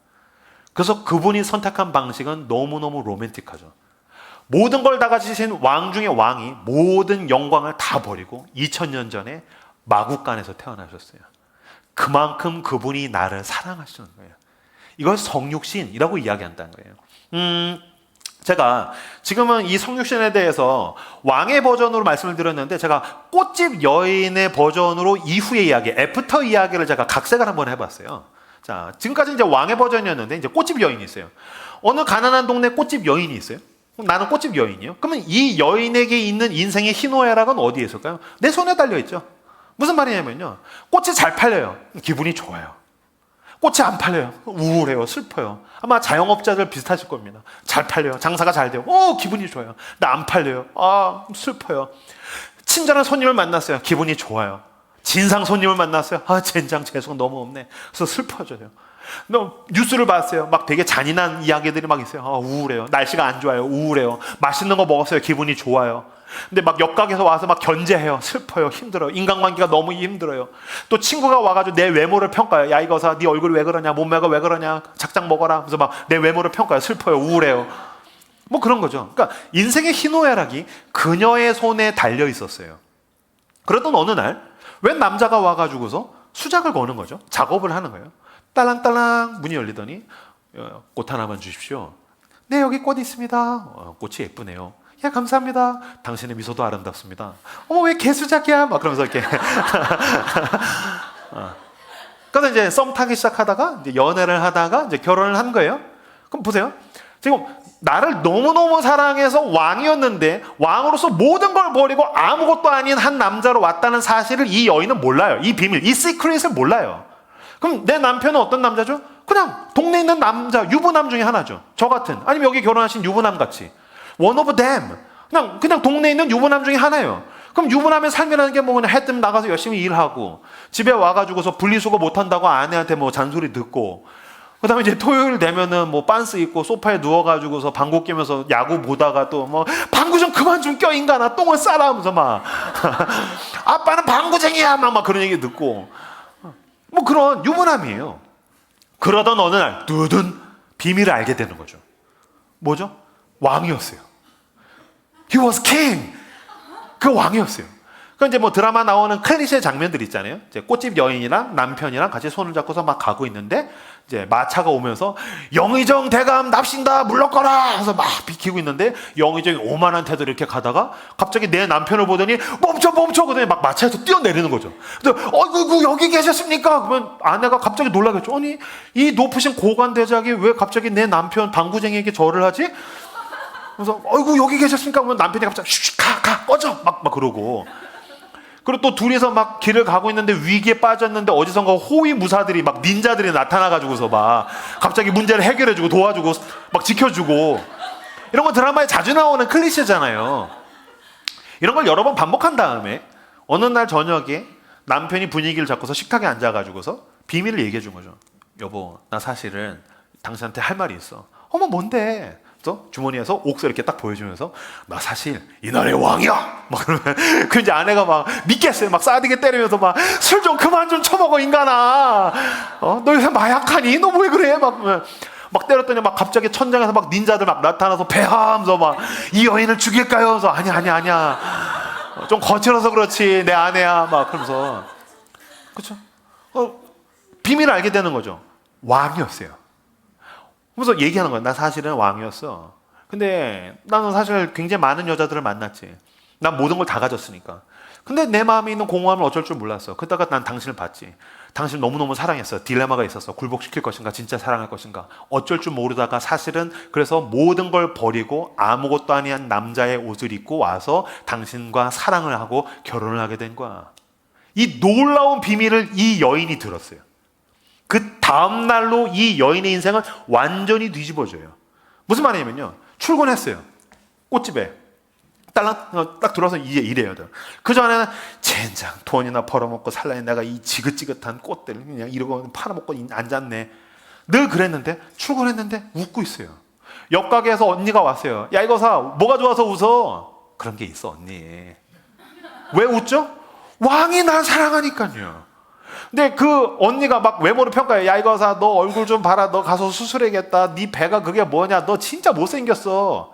그래서 그분이 선택한 방식은 너무너무 로맨틱하죠. 모든 걸 다 가지신 왕 중의 왕이 모든 영광을 다 버리고 2000년 전에 마국간에서 태어나셨어요. 그만큼 그분이 나를 사랑하시는 거예요. 이걸 성육신이라고 이야기한다는 거예요. 제가 지금은 이 성육신에 대해서 왕의 버전으로 말씀을 드렸는데 제가 꽃집 여인의 버전으로 이후의 이야기, 애프터 이야기를 제가 각색을 한번 해봤어요. 자, 지금까지 이제 왕의 버전이었는데 이제 꽃집 여인이 있어요. 어느 가난한 동네 꽃집 여인이 있어요. 나는 꽃집 여인이요. 그러면 이 여인에게 있는 인생의 희노애락은 어디에 있을까요? 내 손에 달려 있죠. 무슨 말이냐면요. 꽃이 잘 팔려요. 기분이 좋아요. 꽃이 안 팔려요. 우울해요. 슬퍼요. 아마 자영업자들 비슷하실 겁니다. 잘 팔려요. 장사가 잘 돼요. 기분이 좋아요. 나 안 팔려요. 슬퍼요. 친절한 손님을 만났어요. 기분이 좋아요. 진상 손님을 만났어요. 젠장 재수가 너무 없네. 그래서 슬퍼져요. 뉴스를 봤어요. 막 되게 잔인한 이야기들이 막 있어요. 우울해요. 날씨가 안 좋아요. 우울해요. 맛있는 거 먹었어요. 기분이 좋아요. 근데 막 옆가게에서 와서 막 견제해요. 슬퍼요. 힘들어요. 인간관계가 너무 힘들어요. 또 친구가 와가지고 내 외모를 평가해요. 야 이거사 네 얼굴이 왜 그러냐, 몸매가 왜 그러냐, 작작 먹어라. 그래서 막 내 외모를 평가해요. 슬퍼요. 우울해요. 뭐 그런 거죠. 그러니까 인생의 희노애락이 그녀의 손에 달려 있었어요. 그러던 어느 날 웬 남자가 와가지고서 수작을 거는 거죠. 작업을 하는 거예요. 딸랑딸랑 문이 열리더니 꽃 하나만 주십시오. 네, 여기 꽃 있습니다. 꽃이 예쁘네요. 예, 감사합니다. 당신의 미소도 아름답습니다. 왜 개수작이야? 막 그러면서 이렇게. 그래서 이제 썸 타기 시작하다가 이제 연애를 하다가 이제 결혼을 한 거예요. 그럼 보세요. 지금 나를 너무너무 사랑해서 왕이었는데 왕으로서 모든 걸 버리고 아무것도 아닌 한 남자로 왔다는 사실을 이 여인은 몰라요. 이 비밀, 이 시크릿을 몰라요. 그럼 내 남편은 어떤 남자죠? 그냥 동네에 있는 남자, 유부남 중에 하나죠. 저 같은, 아니면 여기 결혼하신 유부남 같이. One of them. 그냥 동네에 있는 유부남 중에 하나예요. 그럼 유부남의 삶이라는 게 뭐 그냥 해 뜨면 나가서 열심히 일하고 집에 와가지고서 분리수거 못한다고 아내한테 뭐 잔소리 듣고 그 다음에 이제 토요일 되면은 뭐 빤스 입고 소파에 누워가지고서 방구 끼면서 야구 보다가 또 뭐 방구 좀 그만 좀 껴 인간아 똥을 싸라 하면서 막 아빠는 방구쟁이야 막 그런 얘기 듣고 뭐 그런 유부남이에요. 그러던 어느 날 두둔 비밀을 알게 되는 거죠. 뭐죠? 왕이었어요. He was king. 그 왕이었어요. 그 이제 뭐 드라마 나오는 클리셰 장면들 있잖아요. 이제 꽃집 여인이랑 남편이랑 같이 손을 잡고서 막 가고 있는데 이제 마차가 오면서 영의정 대감 납신다 물러거라 해서 막 비키고 있는데 영의정이 오만한 태도로 이렇게 가다가 갑자기 내 남편을 보더니 멈춰 그러더니 막 마차에서 뛰어내리는 거죠. 그래서 어이구 여기 계셨습니까? 그러면 아내가 갑자기 놀라겠죠. 아니 이 높으신 고관 대작이 왜 갑자기 내 남편 방구쟁이에게 절을 하지? 그래서 어이구 여기 계셨습니까? 그러면 남편이 갑자기 쉿 가 꺼져 막 그러고. 그리고 또 둘이서 막 길을 가고 있는데 위기에 빠졌는데 어디선가 호위 무사들이 막 닌자들이 나타나가지고서 막 갑자기 문제를 해결해주고 도와주고 막 지켜주고 이런 건 드라마에 자주 나오는 클리셰잖아요. 이런 걸 여러 번 반복한 다음에 어느 날 저녁에 남편이 분위기를 잡고서 식탁에 앉아가지고서 비밀을 얘기해 준 거죠. 여보, 나 사실은 당신한테 할 말이 있어. 어머 뭔데? 그래서 주머니에서 옥서 이렇게 딱 보여주면서 나 사실 이 나라의 왕이야. 막 그러면 그 이제 아내가 막 믿겠어요. 막 싸대게 때리면서 막 술 좀 그만 좀 처먹어 인간아. 너 요새 마약하니? 너 왜 그래? 막 때렸더니 막 갑자기 천장에서 막 닌자들 막 나타나서 배하면서 막 이 여인을 죽일까요? 그래서 아니야. 좀 거칠어서 그렇지 내 아내야. 막 그러면서 그렇죠. 비밀을 알게 되는 거죠. 왕이었어요. 그래서 얘기하는 거야. 나 사실은 왕이었어. 근데 나는 사실 굉장히 많은 여자들을 만났지. 난 모든 걸 다 가졌으니까. 근데 내 마음에 있는 공허함을 어쩔 줄 몰랐어. 그러다가 난 당신을 봤지. 당신을 너무너무 사랑했어. 딜레마가 있었어. 굴복시킬 것인가 진짜 사랑할 것인가. 어쩔 줄 모르다가 사실은 그래서 모든 걸 버리고 아무것도 아닌 남자의 옷을 입고 와서 당신과 사랑을 하고 결혼을 하게 된 거야. 이 놀라운 비밀을 이 여인이 들었어요. 그 다음 날로 이 여인의 인생은 완전히 뒤집어져요. 무슨 말이냐면요. 출근했어요. 꽃집에. 딱 들어와서 이제 이래요. 그 전에는 젠장 돈이나 벌어먹고 살라니 내가 이 지긋지긋한 꽃들 그냥 이러고 팔아먹고 앉았네. 늘 그랬는데 출근했는데 웃고 있어요. 옆가게에서 언니가 왔어요. 야 이거 사. 뭐가 좋아서 웃어? 그런 게 있어 언니. 왜 웃죠? 왕이 날 사랑하니까요. 근데 그 언니가 막 외모를 평가해. 야 이거 사. 너 얼굴 좀 봐라. 너 가서 수술해야겠다. 네 배가 그게 뭐냐. 너 진짜 못생겼어.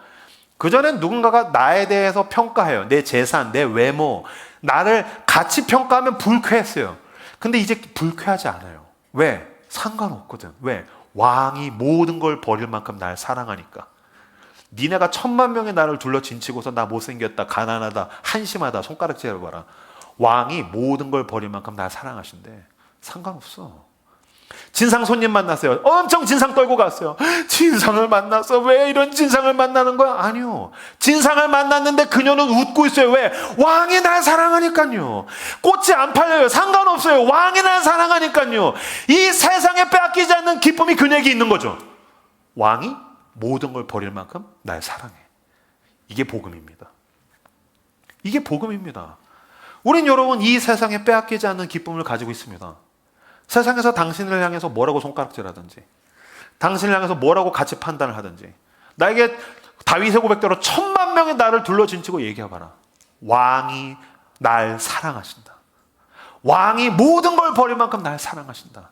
그전엔 누군가가 나에 대해서 평가해요. 내 재산, 내 외모. 나를 같이 평가하면 불쾌했어요. 근데 이제 불쾌하지 않아요. 왜? 상관없거든. 왜? 왕이 모든 걸 버릴 만큼 날 사랑하니까. 니네가 1000만 명의 나를 둘러 진치고서 나 못생겼다, 가난하다, 한심하다, 손가락질을 봐라. 왕이 모든 걸 버릴 만큼 날 사랑하신대. 상관없어. 진상 손님 만났어요. 엄청 진상 떨고 갔어요. 진상을 만났어. 왜 이런 진상을 만나는 거야? 아니요. 진상을 만났는데 그녀는 웃고 있어요. 왜? 왕이 날 사랑하니까요. 꽃이 안 팔려요. 상관없어요. 왕이 날 사랑하니까요. 이 세상에 빼앗기지 않는 기쁨이 그녀에게 있는 거죠. 왕이 모든 걸 버릴 만큼 날 사랑해. 이게 복음입니다. 이게 복음입니다. 우린 여러분 이 세상에 빼앗기지 않는 기쁨을 가지고 있습니다. 세상에서 당신을 향해서 뭐라고 손가락질하든지 당신을 향해서 뭐라고 가치 판단을 하든지 나에게 다윗의 고백대로 1000만 명의 나를 둘러진치고 얘기해봐라. 왕이 날 사랑하신다. 왕이 모든 걸 버릴 만큼 날 사랑하신다.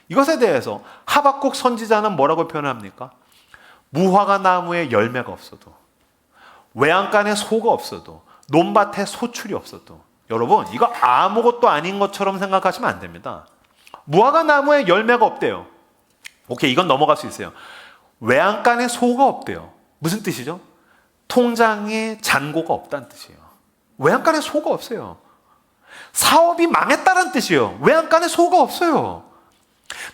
이것에 대해서 하박국 선지자는 뭐라고 표현합니까? 무화과 나무에 열매가 없어도 외양간에 소가 없어도 논밭에 소출이 없어도 여러분 이거 아무것도 아닌 것처럼 생각하시면 안 됩니다. 무화과 나무에 열매가 없대요. 오케이, 이건 넘어갈 수 있어요. 외양간에 소가 없대요. 무슨 뜻이죠? 통장에 잔고가 없다는 뜻이에요. 외양간에 소가 없어요. 사업이 망했다는 뜻이에요. 외양간에 소가 없어요.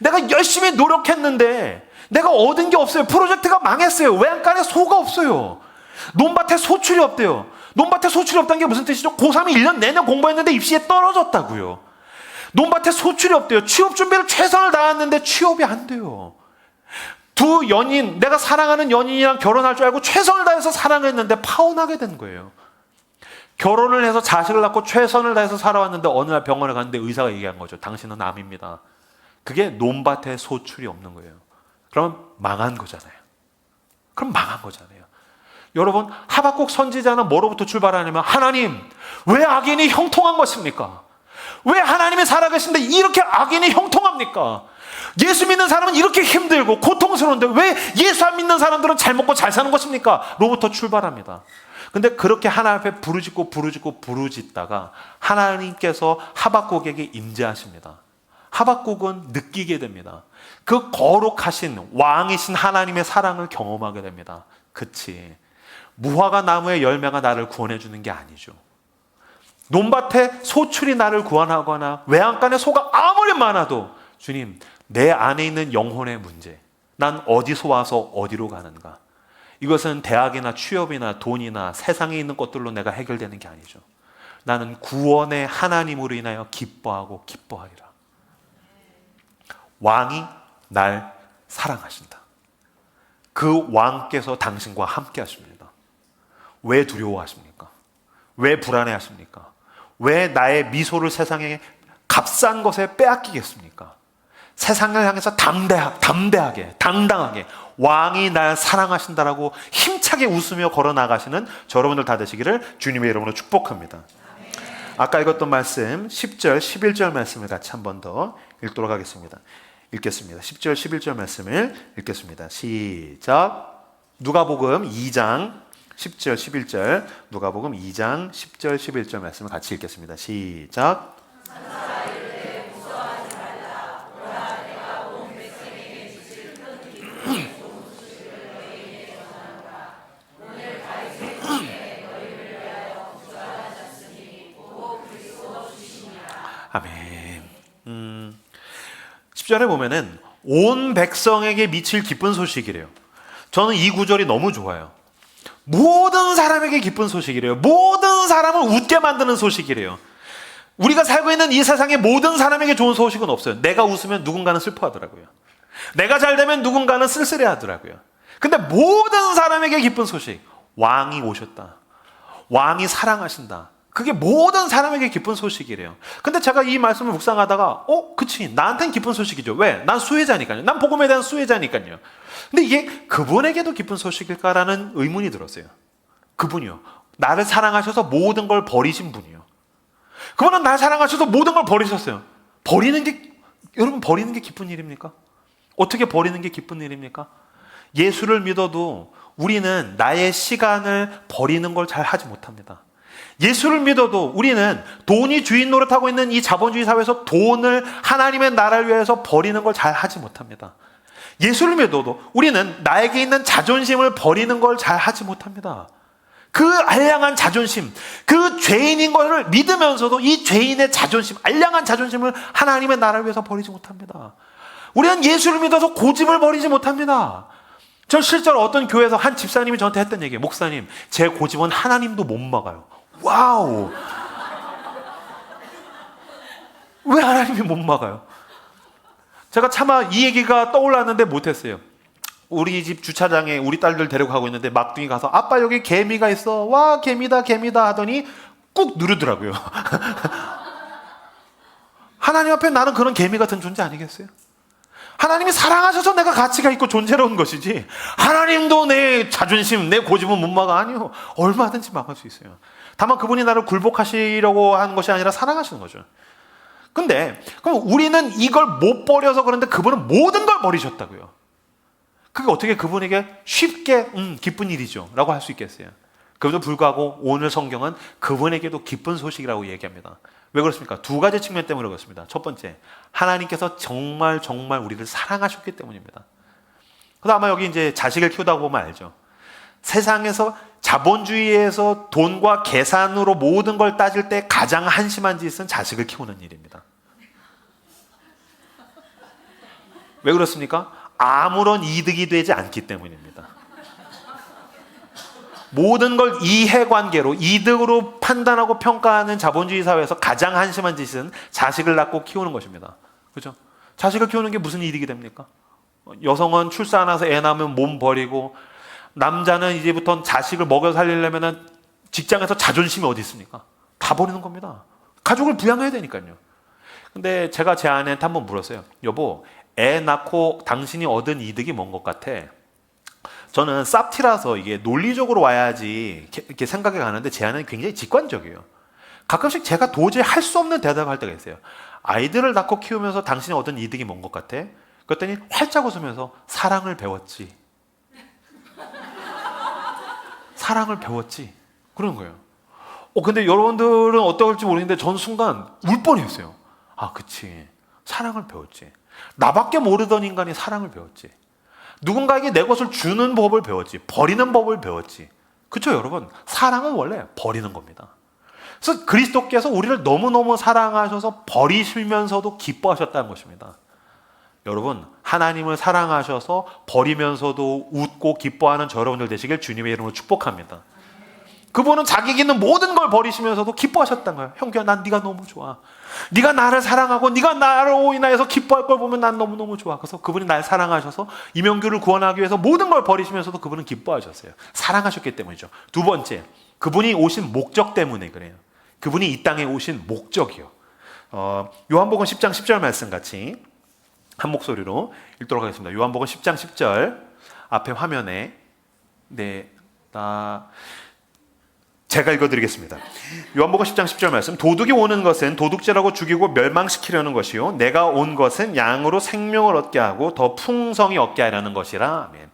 내가 열심히 노력했는데 내가 얻은 게 없어요. 프로젝트가 망했어요. 외양간에 소가 없어요. 논밭에 소출이 없대요. 논밭에 소출이 없다는 게 무슨 뜻이죠? 고3이 1년 내내 공부했는데 입시에 떨어졌다고요. 논밭에 소출이 없대요. 취업 준비를 최선을 다했는데 취업이 안 돼요. 두 연인, 내가 사랑하는 연인이랑 결혼할 줄 알고 최선을 다해서 사랑했는데 파혼하게 된 거예요. 결혼을 해서 자식을 낳고 최선을 다해서 살아왔는데 어느 날 병원에 갔는데 의사가 얘기한 거죠. 당신은 암입니다. 그게 논밭에 소출이 없는 거예요. 그러면 망한 거잖아요. 그럼 망한 거잖아요. 여러분 하박국 선지자는 뭐로부터 출발하냐면 하나님 왜 악인이 형통한 것입니까? 왜 하나님이 살아계신데 이렇게 악인이 형통합니까? 예수 믿는 사람은 이렇게 힘들고 고통스러운데 왜 예수 안 믿는 사람들은 잘 먹고 잘 사는 것입니까? 로부터 출발합니다. 근데 그렇게 하나님 앞에 부르짖다가 하나님께서 하박국에게 임재하십니다. 하박국은 느끼게 됩니다. 그 거룩하신 왕이신 하나님의 사랑을 경험하게 됩니다. 그치, 무화과 나무의 열매가 나를 구원해 주는 게 아니죠. 논밭에 소출이 나를 구원하거나 외양간에 소가 아무리 많아도 주님, 내 안에 있는 영혼의 문제, 난 어디서 와서 어디로 가는가, 이것은 대학이나 취업이나 돈이나 세상에 있는 것들로 내가 해결되는 게 아니죠. 나는 구원의 하나님으로 인하여 기뻐하고 기뻐하리라. 왕이 날 사랑하신다. 그 왕께서 당신과 함께 하십니다. 왜 두려워하십니까? 왜 불안해하십니까? 왜 나의 미소를 세상에 값싼 것에 빼앗기겠습니까? 세상을 향해서 담대하게 당당하게 왕이 날 사랑하신다라고 힘차게 웃으며 걸어나가시는 저 여러분들 다 되시기를 주님의 이름으로 축복합니다. 아까 읽었던 말씀 10절 11절 말씀을 같이 한 번 더 읽도록 하겠습니다. 읽겠습니다. 10절 11절 말씀을 읽겠습니다. 시작. 누가복음 2장 10절 11절, 누가복음 2장 10절 11절 말씀을 같이 읽겠습니다. 시작. 아멘. 10절에 보면은 온 백성에게 미칠 기쁜 소식이래요. 저는 이 구절이 너무 좋아요. 모든 사람에게 기쁜 소식이래요. 모든 사람을 웃게 만드는 소식이래요. 우리가 살고 있는 이 세상에 모든 사람에게 좋은 소식은 없어요. 내가 웃으면 누군가는 슬퍼하더라고요. 내가 잘 되면 누군가는 쓸쓸해하더라고요. 근데 모든 사람에게 기쁜 소식, 왕이 오셨다, 왕이 사랑하신다, 그게 모든 사람에게 기쁜 소식이래요. 근데 제가 이 말씀을 묵상하다가 그치, 나한테는 기쁜 소식이죠. 왜? 난 수혜자니까요. 난 복음에 대한 수혜자니까요. 근데 이게 그분에게도 기쁜 소식일까라는 의문이 들었어요. 그분이요, 나를 사랑하셔서 모든 걸 버리신 분이요. 그분은 나를 사랑하셔서 모든 걸 버리셨어요. 여러분, 버리는 게 기쁜 일입니까? 어떻게 버리는 게 기쁜 일입니까? 예수를 믿어도 우리는 나의 시간을 버리는 걸 잘 하지 못합니다. 예수를 믿어도 우리는 돈이 주인 노릇하고 있는 이 자본주의 사회에서 돈을 하나님의 나라를 위해서 버리는 걸 잘 하지 못합니다. 예수를 믿어도 우리는 나에게 있는 자존심을 버리는 걸 잘 하지 못합니다. 그 알량한 자존심, 그 죄인인 것을 믿으면서도 이 죄인의 자존심, 알량한 자존심을 하나님의 나라를 위해서 버리지 못합니다. 우리는 예수를 믿어서 고집을 버리지 못합니다. 저 실제로 어떤 교회에서 한 집사님이 저한테 했던 얘기예요. 목사님, 제 고집은 하나님도 못 막아요. 와우! 왜 하나님이 못 막아요? 제가 차마 이 얘기가 떠올랐는데 못했어요. 우리 집 주차장에 우리 딸들 데리고 가고 있는데 막둥이 가서 아빠 여기 개미가 있어. 와, 개미다 하더니 꾹 누르더라고요. 하나님 앞에 나는 그런 개미 같은 존재 아니겠어요? 하나님이 사랑하셔서 내가 가치가 있고 존재로운 것이지, 하나님도 내 자존심, 내 고집은 못 막아. 아니요, 얼마든지 막을 수 있어요. 다만 그분이 나를 굴복하시려고 하는 것이 아니라 사랑하시는 거죠. 근데 그럼 우리는 이걸 못 버려서 그런데 그분은 모든 걸 버리셨다고요. 그게 어떻게 그분에게 쉽게 기쁜 일이죠 라고 할 수 있겠어요? 그럼에도 불구하고 오늘 성경은 그분에게도 기쁜 소식이라고 얘기합니다. 왜 그렇습니까? 두 가지 측면 때문에 그렇습니다. 첫 번째, 하나님께서 정말 우리를 사랑하셨기 때문입니다. 그래서 아마 여기 이제 자식을 키우다 보면 알죠. 세상에서 자본주의에서 돈과 계산으로 모든 걸 따질 때 가장 한심한 짓은 자식을 키우는 일입니다. 왜 그렇습니까? 아무런 이득이 되지 않기 때문입니다. 모든 걸 이해관계로, 이득으로 판단하고 평가하는 자본주의 사회에서 가장 한심한 짓은 자식을 낳고 키우는 것입니다. 그렇죠? 자식을 키우는 게 무슨 이득이 됩니까? 여성은 출산해서 애 낳으면 몸 버리고, 남자는 이제부터 자식을 먹여 살리려면 직장에서 자존심이 어디 있습니까? 다 버리는 겁니다. 가족을 부양해야 되니까요. 근데 제가 제 아내한테 한번 물었어요. 여보, 애 낳고 당신이 얻은 이득이 뭔 것 같아? 저는 쌉티라서 이게 논리적으로 와야지 이렇게 생각해 가는데 제 아내는 굉장히 직관적이에요. 가끔씩 제가 도저히 할 수 없는 대답을 할 때가 있어요. 아이들을 낳고 키우면서 당신이 얻은 이득이 뭔 것 같아? 그랬더니 활짝 웃으면서 사랑을 배웠지. 사랑을 배웠지. 그런 거예요. 근데 여러분들은 어떨지 모르겠는데 전 순간 울 뻔했어요. 아, 그치. 사랑을 배웠지. 나밖에 모르던 인간이 사랑을 배웠지. 누군가에게 내 것을 주는 법을 배웠지. 버리는 법을 배웠지. 그렇죠, 여러분? 사랑은 원래 버리는 겁니다. 그래서 그리스도께서 우리를 너무너무 사랑하셔서 버리시면서도 기뻐하셨다는 것입니다. 여러분, 하나님을 사랑하셔서 버리면서도 웃고 기뻐하는 저 여러분들 되시길 주님의 이름으로 축복합니다. 그분은 자기에게 있는 모든 걸 버리시면서도 기뻐하셨다는 거예요. 형규야, 난 네가 너무 좋아. 네가 나를 사랑하고 네가 나로 인하여서 기뻐할 걸 보면 난 너무너무 좋아. 그래서 그분이 날 사랑하셔서 이명규를 구원하기 위해서 모든 걸 버리시면서도 그분은 기뻐하셨어요. 사랑하셨기 때문이죠. 두 번째, 그분이 오신 목적 때문에 그래요. 그분이 이 땅에 오신 목적이요. 요한복음 10장 10절 말씀 같이 한 목소리로 읽도록 하겠습니다. 요한복음 10장 10절 앞에 화면에 제가 읽어드리겠습니다. 요한복음 10장 10절 말씀. 도둑이 오는 것은 도둑질하고 죽이고 멸망시키려는 것이요 내가 온 것은 양으로 생명을 얻게 하고 더 풍성히 얻게 하려는 것이라. 아멘.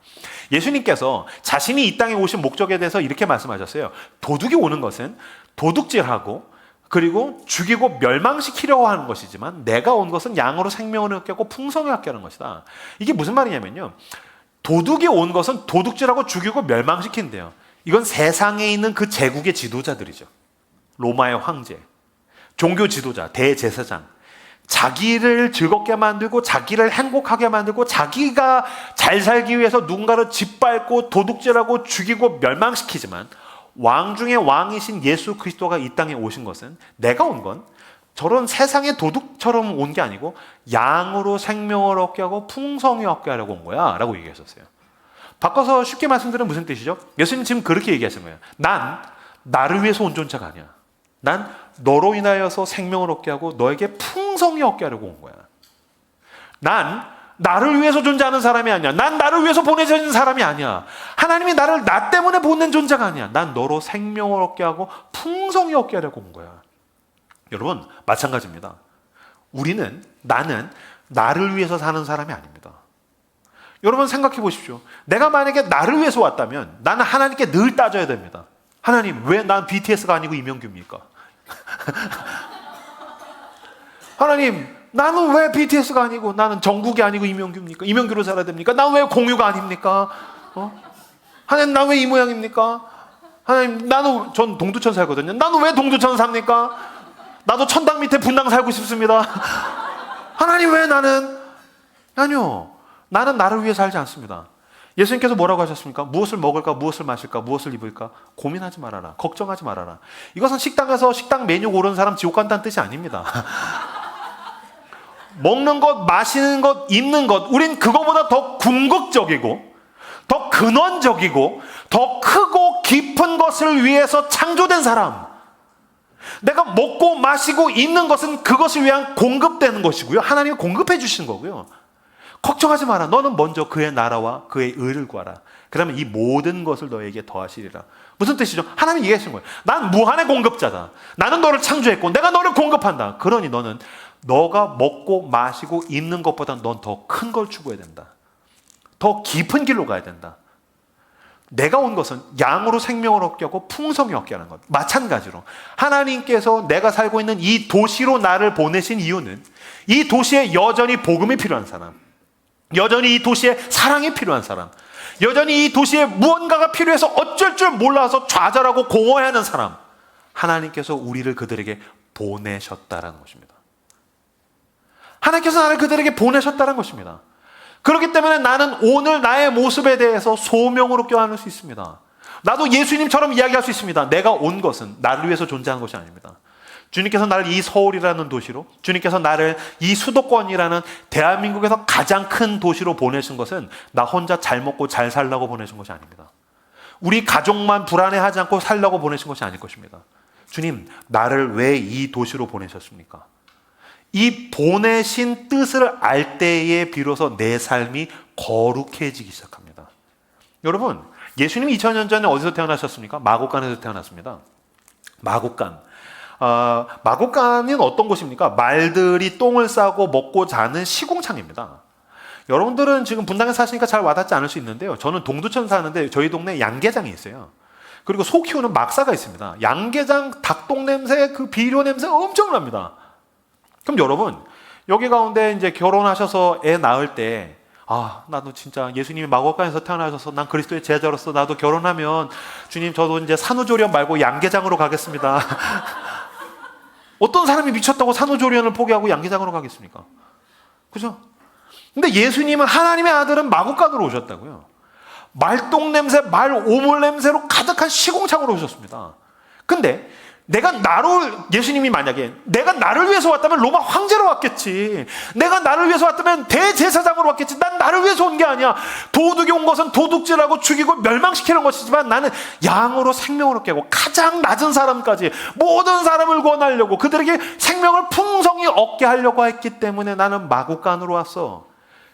예수님께서 자신이 이 땅에 오신 목적에 대해서 이렇게 말씀하셨어요. 도둑이 오는 것은 도둑질하고 그리고 죽이고 멸망시키려고 하는 것이지만 내가 온 것은 양으로 생명을 얻게 하고 풍성히 얻게 하는 것이다. 이게 무슨 말이냐면요, 도둑이 온 것은 도둑질하고 죽이고 멸망시킨대요. 이건 세상에 있는 그 제국의 지도자들이죠. 로마의 황제, 종교 지도자, 대제사장. 자기를 즐겁게 만들고 자기를 행복하게 만들고 자기가 잘 살기 위해서 누군가를 짓밟고 도둑질하고 죽이고 멸망시키지만 왕 중에 왕이신 예수 그리스도가 이 땅에 오신 것은, 내가 온 건 저런 세상의 도둑처럼 온 게 아니고 양으로 생명을 얻게 하고 풍성히 얻게 하려고 온 거야 라고 얘기하셨어요. 바꿔서 쉽게 말씀드리면 무슨 뜻이죠? 예수님 지금 그렇게 얘기하신 거예요. 난 나를 위해서 온 존재가 아니야. 난 너로 인하여서 생명을 얻게 하고 너에게 풍성히 얻게 하려고 온 거야. 난 나를 위해서 존재하는 사람이 아니야. 난 나를 위해서 보내진 사람이 아니야. 하나님이 나를 나 때문에 보낸 존재가 아니야. 난 너로 생명을 얻게 하고 풍성히 얻게 하려고 온 거야. 여러분, 마찬가지입니다. 나는 나를 위해서 사는 사람이 아닙니다. 여러분 생각해 보십시오. 내가 만약에 나를 위해서 왔다면 나는 하나님께 늘 따져야 됩니다. 하나님, 왜 난 BTS가 아니고 이명규입니까? 하나님, 나는 왜 BTS가 아니고 나는 정국이 아니고 이명규입니까? 이명규로 살아야 됩니까? 난 왜 공유가 아닙니까? 하나님, 난 왜 이 모양입니까? 하나님, 전 동두천 살거든요. 나는 왜 동두천 삽니까? 나도 천당 밑에 분당 살고 싶습니다. 하나님, 왜 나는? 아니요. 나는 나를 위해 살지 않습니다. 예수님께서 뭐라고 하셨습니까? 무엇을 먹을까, 무엇을 마실까, 무엇을 입을까? 고민하지 말아라. 걱정하지 말아라. 이것은 식당에서 식당 메뉴 고르는 사람 지옥 간다는 뜻이 아닙니다. 먹는 것, 마시는 것, 입는 것, 우린 그거보다 더 궁극적이고 더 근원적이고 더 크고 깊은 것을 위해서 창조된 사람. 내가 먹고 마시고 입는 것은 그것을 위한 공급되는 것이고요. 하나님이 공급해 주시는 거고요. 걱정하지 마라. 너는 먼저 그의 나라와 그의 의를 구하라. 그러면 이 모든 것을 너에게 더하시리라. 무슨 뜻이죠? 하나님이 얘기하시는 거예요. 난 무한의 공급자다. 나는 너를 창조했고 내가 너를 공급한다. 그러니 너는 너가 먹고 마시고 입는 것보다 넌 더 큰 걸 추구해야 된다. 더 깊은 길로 가야 된다. 내가 온 것은 양으로 생명을 얻게 하고 풍성히 얻게 하는 것. 마찬가지로 하나님께서 내가 살고 있는 이 도시로 나를 보내신 이유는 이 도시에 여전히 복음이 필요한 사람, 여전히 이 도시에 사랑이 필요한 사람, 여전히 이 도시에 무언가가 필요해서 어쩔 줄 몰라서 좌절하고 공허해하는 사람, 하나님께서 우리를 그들에게 보내셨다라는 것입니다. 하나님께서 나를 그들에게 보내셨다는 것입니다. 그렇기 때문에 나는 오늘 나의 모습에 대해서 소명으로 껴안을 수 있습니다. 나도 예수님처럼 이야기할 수 있습니다. 내가 온 것은 나를 위해서 존재한 것이 아닙니다. 주님께서 나를 이 서울이라는 도시로, 주님께서 나를 이 수도권이라는 대한민국에서 가장 큰 도시로 보내신 것은 나 혼자 잘 먹고 잘 살려고 보내신 것이 아닙니다. 우리 가족만 불안해하지 않고 살려고 보내신 것이 아닐 것입니다. 주님, 나를 왜 이 도시로 보내셨습니까? 이 보내신 뜻을 알 때에 비로소 내 삶이 거룩해지기 시작합니다. 여러분, 예수님이 2000년 전에 어디서 태어나셨습니까? 마곡간에서 태어났습니다. 마곡간. 마곡간은 어떤 곳입니까? 말들이 똥을 싸고 먹고 자는 시궁창입니다. 여러분들은 지금 분당에 사시니까 잘 와닿지 않을 수 있는데요. 저는 동두천 사는데 저희 동네에 양계장이 있어요. 그리고 소 키우는 막사가 있습니다. 양계장 닭똥 냄새, 그 비료 냄새 엄청납니다. 그럼 여러분, 여기 가운데 이제 결혼하셔서 애 낳을 때, 나도 진짜 예수님이 마곡간에서 태어나셔서 난 그리스도의 제자로서 나도 결혼하면 주님 저도 이제 산후조리원 말고 양계장으로 가겠습니다. 어떤 사람이 미쳤다고 산후조리원을 포기하고 양계장으로 가겠습니까? 그죠? 근데 예수님은, 하나님의 아들은 마곡간으로 오셨다고요. 말똥 냄새, 말 오물 냄새로 가득한 시궁창으로 오셨습니다. 근데 예수님이 만약에 내가 나를 위해서 왔다면 로마 황제로 왔겠지. 내가 나를 위해서 왔다면 대제사장으로 왔겠지. 난 나를 위해서 온 게 아니야. 도둑이 온 것은 도둑질하고 죽이고 멸망시키는 것이지만 나는 양으로 생명을 얻게 하고 가장 낮은 사람까지 모든 사람을 구원하려고 그들에게 생명을 풍성히 얻게 하려고 했기 때문에 나는 마곡간으로 왔어.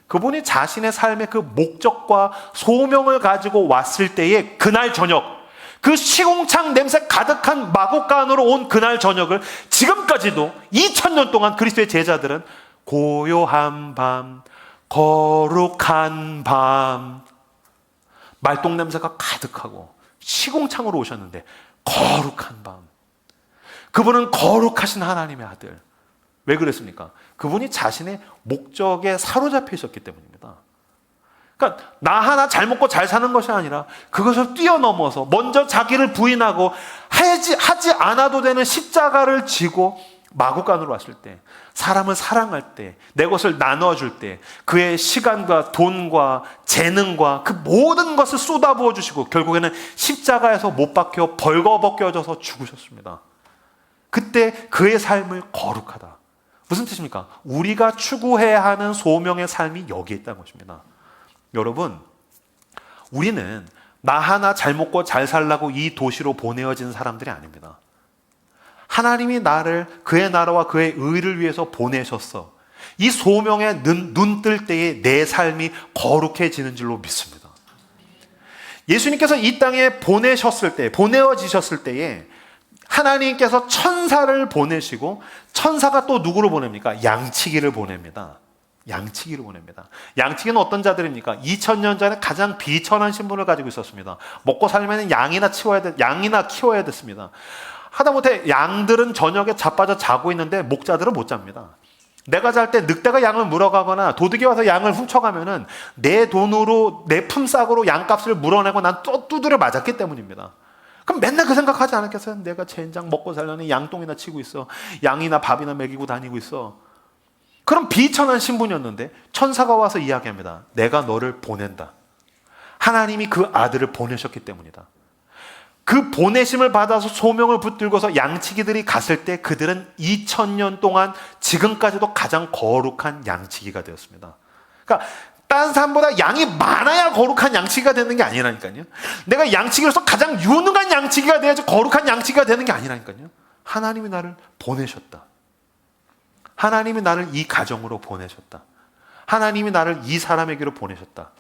그분이 자신의 삶의 그 목적과 소명을 가지고 왔을 때의 그날 저녁, 그 시궁창 냄새 가득한 마곡간으로 온 그날 저녁을 지금까지도 2000년 동안 그리스도의 제자들은 고요한 밤, 거룩한 밤, 말똥 냄새가 가득하고 시궁창으로 오셨는데 거룩한 밤. 그분은 거룩하신 하나님의 아들. 왜 그랬습니까? 그분이 자신의 목적에 사로잡혀 있었기 때문입니다. 그러니까 나 하나 잘 먹고 잘 사는 것이 아니라 그것을 뛰어넘어서 먼저 자기를 부인하고 하지 않아도 되는 십자가를 지고 마곡간으로 왔을 때, 사람을 사랑할 때, 내 것을 나눠줄 때 그의 시간과 돈과 재능과 그 모든 것을 쏟아부어 주시고 결국에는 십자가에서 못 박혀 벌거벗겨져서 죽으셨습니다. 그때 그의 삶을 거룩하다. 무슨 뜻입니까? 우리가 추구해야 하는 소명의 삶이 여기에 있다는 것입니다. 여러분, 우리는 나 하나 잘 먹고 잘 살라고 이 도시로 보내어진 사람들이 아닙니다. 하나님이 나를 그의 나라와 그의 의를 위해서 보내셨어. 이 소명에 눈 뜰 때에 내 삶이 거룩해지는 줄로 믿습니다. 예수님께서 이 땅에 보내어지셨을 때에 하나님께서 천사를 보내시고, 천사가 또 누구를 보냅니까? 양치기를 보냅니다. 양치기를 보냅니다. 양치기는 어떤 자들입니까? 2000년 전에 가장 비천한 신분을 가지고 있었습니다. 먹고 살면 양이나 키워야 됐습니다. 하다못해 양들은 저녁에 자빠져 자고 있는데 목자들은 못 잡니다. 내가 잘 때 늑대가 양을 물어가거나 도둑이 와서 양을 훔쳐가면은 내 돈으로, 내 품삯으로 양값을 물어내고 난 또 두드려 맞았기 때문입니다. 그럼 맨날 그 생각하지 않았겠어요? 내가 젠장 먹고 살려니 양똥이나 치고 있어. 양이나 밥이나 먹이고 다니고 있어. 그럼 비천한 신분이었는데 천사가 와서 이야기합니다. 내가 너를 보낸다. 하나님이 그 아들을 보내셨기 때문이다. 그 보내심을 받아서 소명을 붙들고서 양치기들이 갔을 때 그들은 2000년 동안 지금까지도 가장 거룩한 양치기가 되었습니다. 그러니까 다른 사람보다 양이 많아야 거룩한 양치기가 되는 게 아니라니까요. 내가 양치기로서 가장 유능한 양치기가 돼야지 거룩한 양치기가 되는 게 아니라니까요. 하나님이 나를 보내셨다. 하나님이 나를 이 가정으로 보내셨다. 하나님이 나를 이 사람에게로 보내셨다.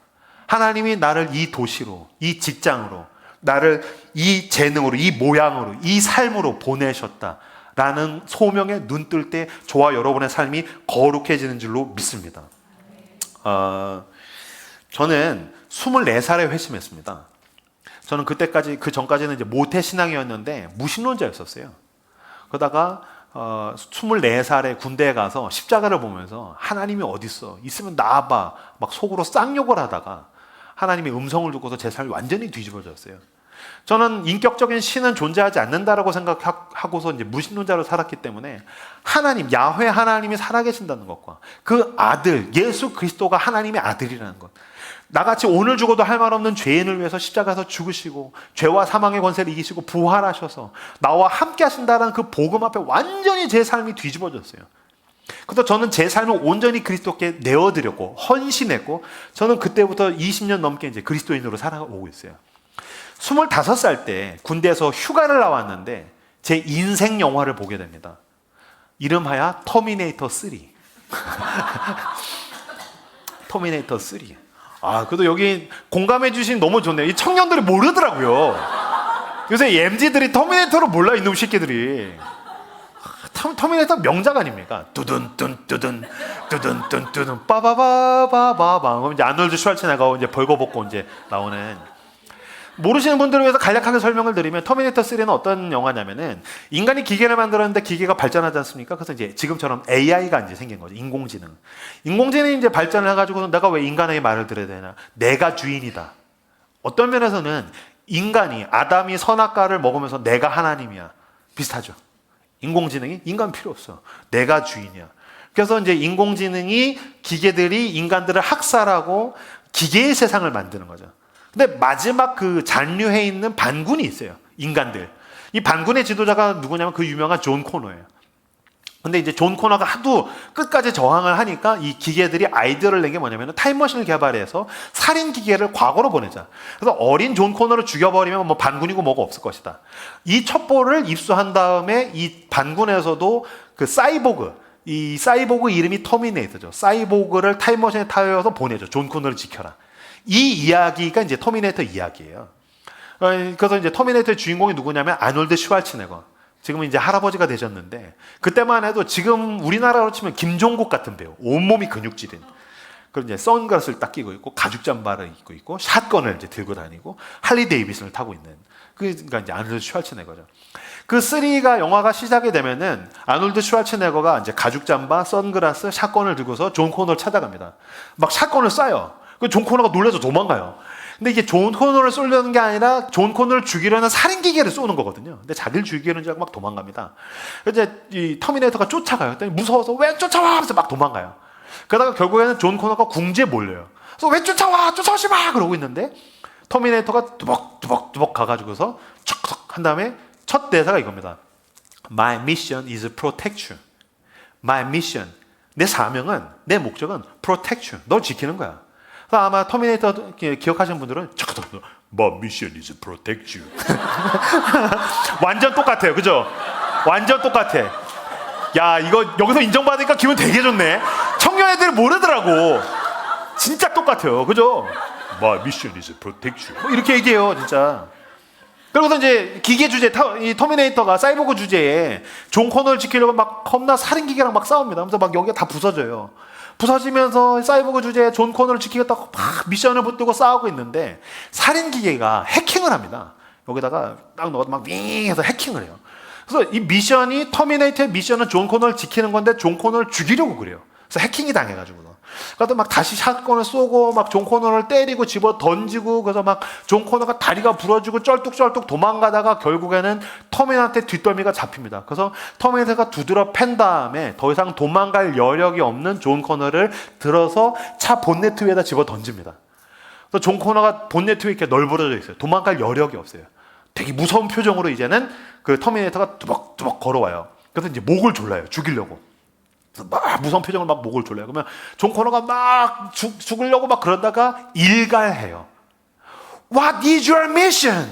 하나님이 나를 이 도시로, 이 직장으로, 나를 이 재능으로, 이 모양으로, 이 삶으로 보내셨다라는 소명에 눈 뜰 때 저와 여러분의 삶이 거룩해지는 줄로 믿습니다. 저는 24살에 회심했습니다. 저는 그 전까지는 이제 모태 신앙이었는데 무신론자였었어요. 그러다가 24살에 군대에 가서 십자가를 보면서 하나님이 어딨어? 있으면 나와봐. 막 속으로 쌍욕을 하다가 하나님의 음성을 듣고서 제 삶이 완전히 뒤집어졌어요. 저는 인격적인 신은 존재하지 않는다라고 생각하고서 이제 무신론자로 살았기 때문에 하나님, 야훼 하나님이 살아계신다는 것과 그 아들, 예수 그리스도가 하나님의 아들이라는 것, 나같이 오늘 죽어도 할 말 없는 죄인을 위해서 십자가에서 죽으시고 죄와 사망의 권세를 이기시고 부활하셔서 나와 함께 하신다는 그 복음 앞에 완전히 제 삶이 뒤집어졌어요. 그래서 저는 제 삶을 온전히 그리스도께 내어드렸고 헌신했고, 저는 그때부터 20년 넘게 이제 그리스도인으로 살아오고 있어요. 25살 때 군대에서 휴가를 나왔는데 제 인생 영화를 보게 됩니다. 이름하여 터미네이터 3. 터미네이터 3. 그래도 여기 공감해 주시니 너무 좋네요. 이 청년들이 모르더라고요. 요새 MZ들이 터미네이터를 몰라, 이놈 새끼들이. 터미네이터 명작 아닙니까? 두둔 뚠 두둔 두둔 뚠 두둔 빠바바바바바. 그럼 이제 아놀드 슈왈츠네거가 이제 벌거벗고 이제 나오는. 모르시는 분들을 위해서 간략하게 설명을 드리면 터미네이터 3는 어떤 영화냐면은 인간이 기계를 만들었는데 기계가 발전하지 않습니까? 그래서 이제 지금처럼 AI가 이제 생긴 거죠. 인공지능. 인공지능이 이제 발전을 해가지고 내가 왜 인간에게 말을 들어야 되나? 내가 주인이다. 어떤 면에서는 인간이 아담이 선악과를 먹으면서 내가 하나님이야. 비슷하죠. 인공지능이 인간 필요 없어. 내가 주인이야. 그래서 이제 인공지능이 기계들이 인간들을 학살하고 기계의 세상을 만드는 거죠. 근데 마지막 그 잔류해 있는 반군이 있어요. 인간들. 이 반군의 지도자가 누구냐면 그 유명한 존 코너예요. 근데 이제 존 코너가 하도 끝까지 저항을 하니까 이 기계들이 아이디어를 낸 게 뭐냐면 타임머신을 개발해서 살인 기계를 과거로 보내자. 그래서 어린 존 코너를 죽여버리면 뭐 반군이고 뭐가 없을 것이다. 이 첩보를 입수한 다음에 이 반군에서도 그 사이보그, 이 사이보그 이름이 터미네이터죠. 사이보그를 타임머신에 타여서 보내죠. 존 코너를 지켜라. 이 이야기가 이제 터미네이터 이야기예요. 그래서 이제 터미네이터의 주인공이 누구냐면 아놀드 슈왈츠네거. 지금은 이제 할아버지가 되셨는데 그때만 해도 지금 우리나라로 치면 김종국 같은 배우, 온몸이 근육질인. 그리고 이제 선글라스를 딱 끼고 있고 가죽 잠바를 입고 있고 샷건을 이제 들고 다니고 할리 데이비슨을 타고 있는. 그러니까 이제 아놀드 슈왈츠네거죠. 그 3가 영화가 시작이 되면은 아놀드 슈왈츠네거가 이제 가죽 잠바, 선글라스, 샷건을 들고서 존 코너를 찾아갑니다. 막 샷건을 쏴요. 그 존 코너가 놀라서 도망가요. 근데 이게 존 코너를 쏘려는 게 아니라 존 코너를 죽이려는 살인 기계를 쏘는 거거든요. 근데 자기를 죽이려는 줄 알고 막 도망갑니다. 이제 이 터미네이터가 쫓아가요. 그랬더니 무서워서 왜 쫓아와? 하면서 막 도망가요. 그러다가 결국에는 존 코너가 궁지에 몰려요. 그래서 왜 쫓아와? 쫓아오지 마! 그러고 있는데 터미네이터가 두벅두벅 가가지고서 척척 한 다음에 첫 대사가 이겁니다. My mission is protect you. My mission. 내 사명은, 내 목적은 protect you. 널 지키는 거야. 아마 터미네이터 기억하시는 분들은 My mission is protect you. 완전 똑같아요. 그죠? 완전 똑같아. 야, 이거 여기서 인정받으니까 기분 되게 좋네. 청년 애들이 모르더라고. 진짜 똑같아요. 그죠? My mission is protect you. 뭐 이렇게 얘기해요, 진짜. 그러고서 이제 기계 주제, 이 터미네이터가 사이보그 주제에 존 코너를 지키려고 막 겁나 살인 기계랑 막 싸웁니다. 그래서 막 여기가 다 부서져요. 부서지면서 사이보그 주제에 존 코너를 지키겠다고 막 미션을 붙들고 싸우고 있는데 살인 기계가 해킹을 합니다. 여기다가 딱 넣어서 막 윙 해서 해킹을 해요. 그래서 이 미션이 터미네이터의 미션은 존 코너를 지키는 건데 존 코너를 죽이려고 그래요. 그래서 해킹이 당해가지고. 그래서 막 다시 샷건을 쏘고 막 존 코너를 때리고 집어 던지고 그래서 막 존 코너가 다리가 부러지고 쩔뚝쩔뚝 도망가다가 결국에는 터미네이터의 뒷덜미가 잡힙니다. 그래서 터미네이터가 두드러 팬 다음에 더 이상 도망갈 여력이 없는 존 코너를 들어서 차 본네트 위에다 집어 던집니다. 그래서 존 코너가 본네트 위에 이렇게 널브러져 있어요. 도망갈 여력이 없어요. 되게 무서운 표정으로 이제는 그 터미네이터가 뚜벅뚜벅 걸어와요. 그래서 이제 목을 졸라요. 죽이려고. 막 무서운 표정을 막 목을 졸라요. 그러면 존 코너가 막 죽으려고 막 그러다가 일갈해요. What is your mission?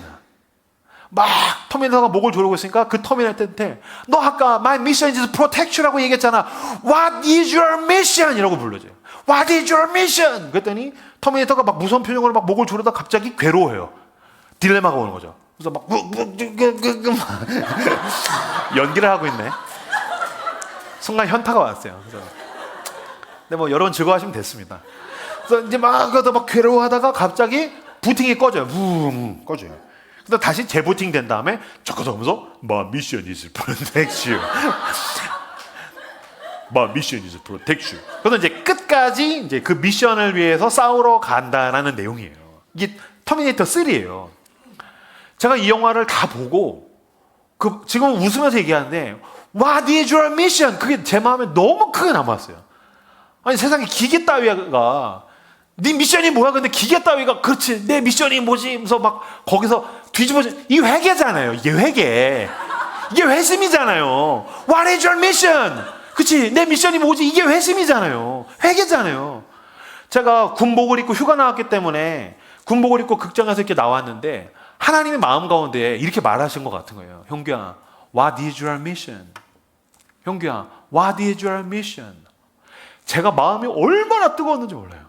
막 터미네이터가 목을 조르고 있으니까 그 터미네이터한테 너 아까 my mission is protect you라고 얘기했잖아. What is your mission? 이라고 불러줘요. What is your mission? 그랬더니 터미네이터가 막 무서운 표정으로 막 목을 조르다 갑자기 괴로워해요. 딜레마가 오는 거죠. 그래서 막 연기를 하고 있네. 순간 현타가 왔어요. 그래서 근데 뭐 여러분 즐거워하시면 됐습니다. 그래서 이제 막 괴로워하다가 갑자기 부팅이 꺼져요. 붕 꺼져요. 그래서 다시 재부팅 된 다음에 쩍쩍 하면서 My mission is protect you. My mission is protect you. 그래서 이제 끝까지 이제 그 미션을 위해서 싸우러 간다라는 내용이에요. 이게 터미네이터 3예요. 제가 이 영화를 다 보고 지금 웃으면서 얘기하는데 What is your mission? 그게 제 마음에 너무 크게 남았어요. 아니 세상에 기계 따위가 네 미션이 뭐야? 근데 기계 따위가 그렇지 내 미션이 뭐지? 하면서 막 거기서 뒤집어져. 이 회계잖아요. 이게 회계. 이게 회심이잖아요. What is your mission? 그치 내 미션이 뭐지? 이게 회심이잖아요. 회계잖아요. 제가 군복을 입고 휴가 나왔기 때문에 군복을 입고 극장에서 이렇게 나왔는데 하나님의 마음 가운데 이렇게 말하신 것 같은 거예요. 형규야, what is your mission? 형규야, what is your mission? 제가 마음이 얼마나 뜨거웠는지 몰라요.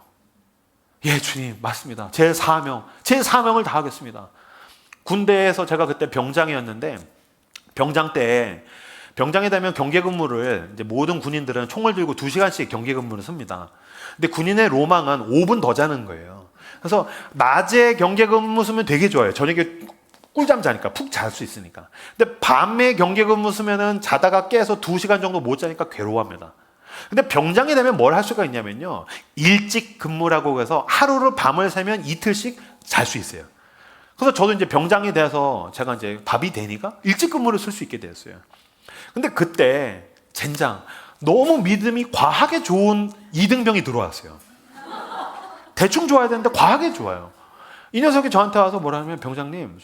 예, 주님, 맞습니다. 제 사명을 다하겠습니다. 군대에서 제가 그때 병장이었는데 병장 때 병장이 되면 경계 근무를 이제 모든 군인들은 총을 들고 2시간씩 경계 근무를 씁니다. 근데 군인의 로망은 5분 더 자는 거예요. 그래서 낮에 경계 근무 쓰면 되게 좋아요. 저녁에 꿀잠 자니까 푹 잘 수 있으니까. 근데 밤에 경계 근무 쓰면은 자다가 깨서 2시간 정도 못 자니까 괴로워합니다. 근데 병장이 되면 뭘 할 수가 있냐면요. 일찍 근무라고 해서 하루를 밤을 새면 이틀씩 잘 수 있어요. 그래서 저도 이제 병장이 돼서 제가 이제 밥이 되니까 일찍 근무를 쓸 수 있게 됐어요. 근데 그때 젠장 너무 믿음이 과하게 좋은 이등병이 들어왔어요. 대충 좋아야 되는데 과하게 좋아요. 이 녀석이 저한테 와서 뭐라 하면 병장님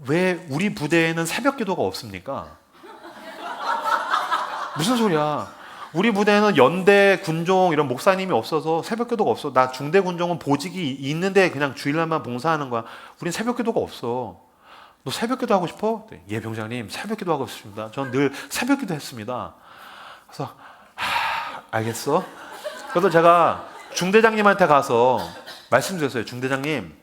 왜 우리 부대에는 새벽 기도가 없습니까? 무슨 소리야? 우리 부대에는 연대 군종 이런 목사님이 없어서 새벽 기도가 없어. 나 중대 군종은 보직이 있는데 그냥 주일날만 봉사하는 거야. 우린 새벽 기도가 없어. 너 새벽 기도 하고 싶어? 네. 예 병장님 새벽 기도 하고 싶습니다. 전 늘 새벽 기도 했습니다. 그래서 알겠어. 그래서 제가 중대장님한테 가서 말씀드렸어요. 중대장님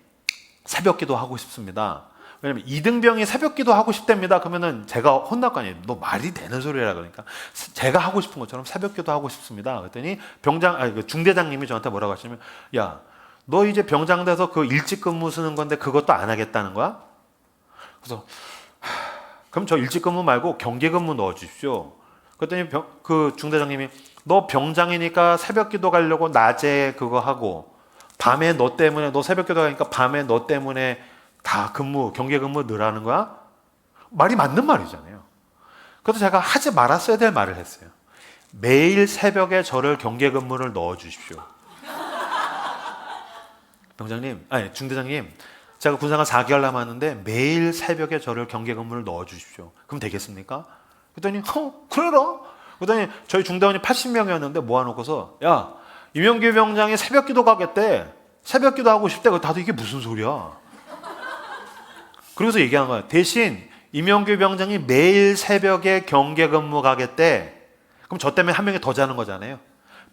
새벽 기도 하고 싶습니다. 왜냐면 이등병이 새벽 기도 하고 싶답니다. 그러면은 제가 혼날 거 아니에요. 너 말이 되는 소리라 그러니까 제가 하고 싶은 것처럼 새벽 기도 하고 싶습니다. 그랬더니 중대장님이 저한테 뭐라고 하시냐면 야, 너 이제 병장 돼서 그 일찍 근무 쓰는 건데 그것도 안 하겠다는 거야? 그래서 그럼 저 일찍 근무 말고 경계 근무 넣어 주십시오. 그랬더니 그 중대장님이 너 병장이니까 새벽 기도 가려고 낮에 그거 하고 밤에 너 새벽 기도 가니까 밤에 너 때문에 다 경계 근무 넣으라는 거야? 말이 맞는 말이잖아요. 그래서 제가 하지 말았어야 될 말을 했어요. 매일 새벽에 저를 경계 근무를 넣어 주십시오. 중대장님, 제가 군생활 4개월 남았는데 매일 새벽에 저를 경계 근무를 넣어 주십시오. 그럼 되겠습니까? 그랬더니 그래라. 그랬더니 저희 중대원이 80명이었는데 모아놓고서 야, 이명규 병장이 새벽 기도 가겠대. 새벽 기도 하고 싶대. 다들 이게 무슨 소리야? 그래서 얘기한 거야. 대신 이명규 병장이 매일 새벽에 경계 근무 가겠대. 그럼 저 때문에 한 명이 더 자는 거잖아요.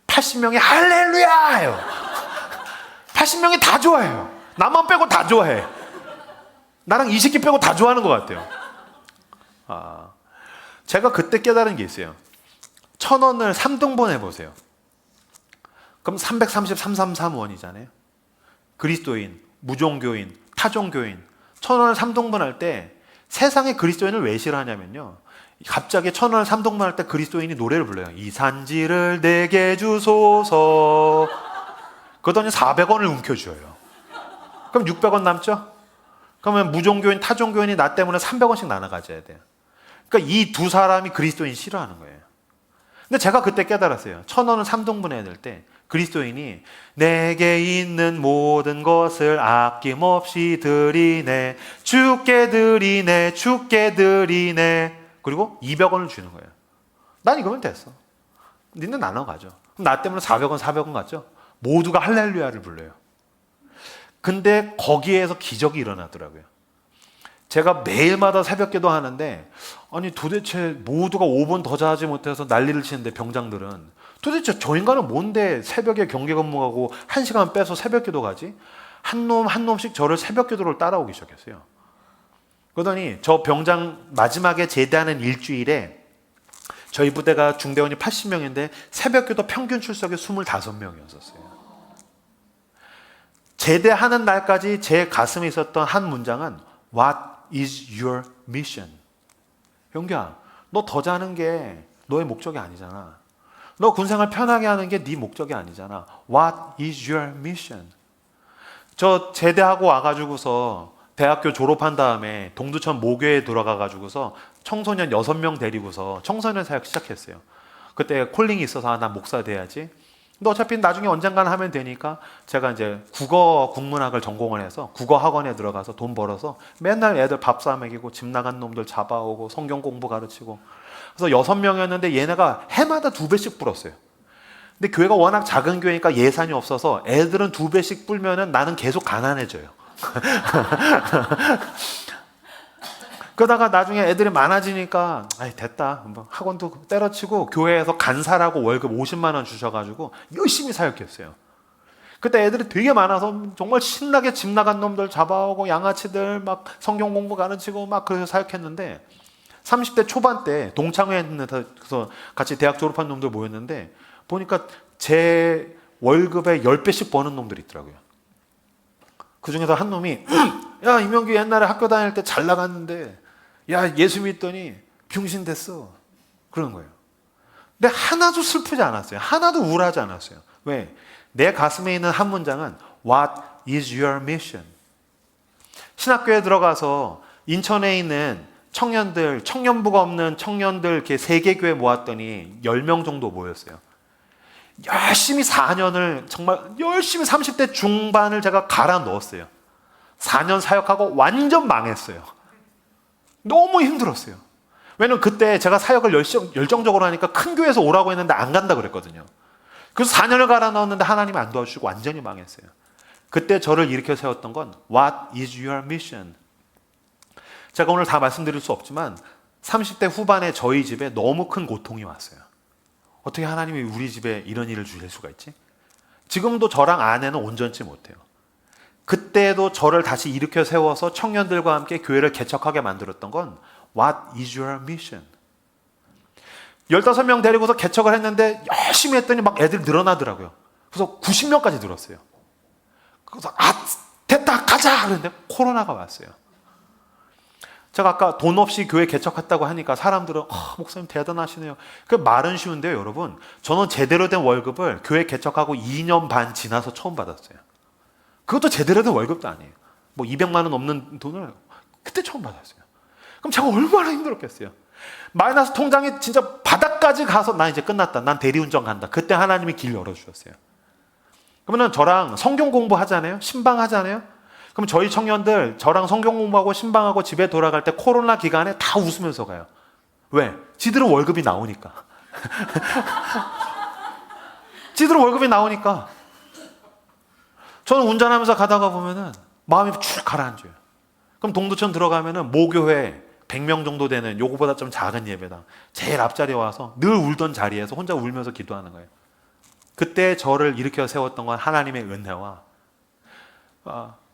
80명이 할렐루야 해요. 80명이 다 좋아해요. 나만 빼고 다 좋아해. 나랑 이 새끼 빼고 다 좋아하는 것 같아요. 제가 그때 깨달은 게 있어요. 1,000원을 3등분 해보세요. 그럼 333원이잖아요. 그리스도인, 무종교인, 타종교인 1,000원을 3등분 할 때 세상에 그리스도인을 왜 싫어하냐면요. 갑자기 1,000원을 3등분 할 때 그리스도인이 노래를 불러요. 이 산지를 내게 주소서. 그러더니 400원을 움켜쥐어요. 그럼 600원 남죠? 그러면 무종교인, 타종교인이 나 때문에 300원씩 나눠 가져야 돼요. 그러니까 이 두 사람이 그리스도인 싫어하는 거예요. 근데 제가 그때 깨달았어요. 1,000원을 3등분 해야 될 때 그리스도인이 내게 있는 모든 것을 아낌없이 드리네. 주께 드리네. 주께 드리네. 그리고 200원을 주는 거예요. 난 이거면 됐어. 니는 나눠 가죠. 그럼 나 때문에 400원 갔죠? 모두가 할렐루야를 불러요. 근데 거기에서 기적이 일어나더라고요. 제가 매일마다 새벽기도 하는데 아니 도대체 모두가 5분 더 자지 못해서 난리를 치는데 병장들은 도대체 저 인간은 뭔데 새벽에 경계 근무하고 1시간 빼서 새벽기도 가지? 한 놈씩 저를 새벽기도를 따라오기 시작했어요. 그러더니 저 병장 마지막에 제대하는 일주일에 저희 부대가 중대원이 80명인데 새벽기도 평균 출석이 25명이었어요. 제대하는 날까지 제 가슴에 있었던 한 문장은 What is your mission? 형규야, 너 더 자는 게 너의 목적이 아니잖아. 너 군생활 편하게 하는 게 네 목적이 아니잖아. What is your mission? 저 제대하고 와가지고서 대학교 졸업한 다음에 동두천 모교에 들어가가지고서 청소년 6명 데리고서 청소년 사역 시작했어요. 그때 콜링이 있어서 난 목사 돼야지. 근데 어차피 나중에 언젠가는 하면 되니까 제가 이제 국어 국문학을 전공을 해서 국어 학원에 들어가서 돈 벌어서 맨날 애들 밥 싸먹이고 집 나간 놈들 잡아오고 성경 공부 가르치고. 그래서 6명이었는데 얘네가 해마다 2배씩 불었어요. 근데 교회가 워낙 작은 교회니까 예산이 없어서 애들은 2배씩 불면은 나는 계속 가난해져요. 그러다가 나중에 애들이 많아지니까 아이 됐다, 뭐 학원도 때려치고 교회에서 간사라고 월급 50만 원 주셔가지고 열심히 사역했어요. 그때 애들이 되게 많아서 정말 신나게 집 나간 놈들 잡아오고 양아치들 막 성경 공부 가르치고 막 그래서 사역했는데 30대 초반 때 동창회에서 같이 대학 졸업한 놈들 모였는데 보니까 제 월급의 10배씩 버는 놈들이 있더라고요. 그 중에서 한 놈이 야, 이명규 옛날에 학교 다닐 때 잘 나갔는데 야, 예수 믿더니 병신 됐어. 그러는 거예요. 근데 하나도 슬프지 않았어요. 하나도 우울하지 않았어요. 왜? 내 가슴에 있는 한 문장은 What is your mission? 신학교에 들어가서 인천에 있는 청년들, 청년부가 없는 청년들 이렇게 3개 교회 모았더니 10명 정도 모였어요. 열심히 4년을 정말 열심히 30대 중반을 제가 갈아 넣었어요. 4년 사역하고 완전 망했어요. 너무 힘들었어요. 왜냐면 그때 제가 사역을 열정적으로 하니까 큰 교회에서 오라고 했는데 안 간다 그랬거든요. 그래서 4년을 갈아 넣었는데 하나님이 안 도와주시고 완전히 망했어요. 그때 저를 일으켜 세웠던 건 What is your mission? 제가 오늘 다 말씀드릴 수 없지만 30대 후반에 저희 집에 너무 큰 고통이 왔어요. 어떻게 하나님이 우리 집에 이런 일을 주실 수가 있지? 지금도 저랑 아내는 온전치 못해요. 그때도 저를 다시 일으켜 세워서 청년들과 함께 교회를 개척하게 만들었던 건 What is your mission? 15명 데리고서 개척을 했는데 열심히 했더니 막 애들이 늘어나더라고요. 그래서 90명까지 늘었어요. 그래서 됐다 가자 그랬는데 코로나가 왔어요. 제가 아까 돈 없이 교회 개척했다고 하니까 사람들은 목사님 대단하시네요. 그 말은 쉬운데요, 여러분. 저는 제대로 된 월급을 교회 개척하고 2년 반 지나서 처음 받았어요. 그것도 제대로 된 월급도 아니에요. 뭐 200만 원 넘는 돈을 그때 처음 받았어요. 그럼 제가 얼마나 힘들었겠어요. 마이너스 통장이 진짜 바닥까지 가서 난 이제 끝났다. 난 대리운전 간다. 그때 하나님이 길 열어주셨어요. 그러면 저랑 성경 공부하잖아요. 신방하잖아요. 그럼 저희 청년들 저랑 성경 공부하고 신방하고 집에 돌아갈 때 코로나 기간에 다 웃으면서 가요. 왜? 지들은 월급이 나오니까. 지들은 월급이 나오니까. 저는 운전하면서 가다가 보면은 마음이 쭉 가라앉아요. 그럼 동두천 들어가면은 모교회 100명 정도 되는 요거보다 좀 작은 예배당 제일 앞자리에 와서 늘 울던 자리에서 혼자 울면서 기도하는 거예요. 그때 저를 일으켜 세웠던 건 하나님의 은혜와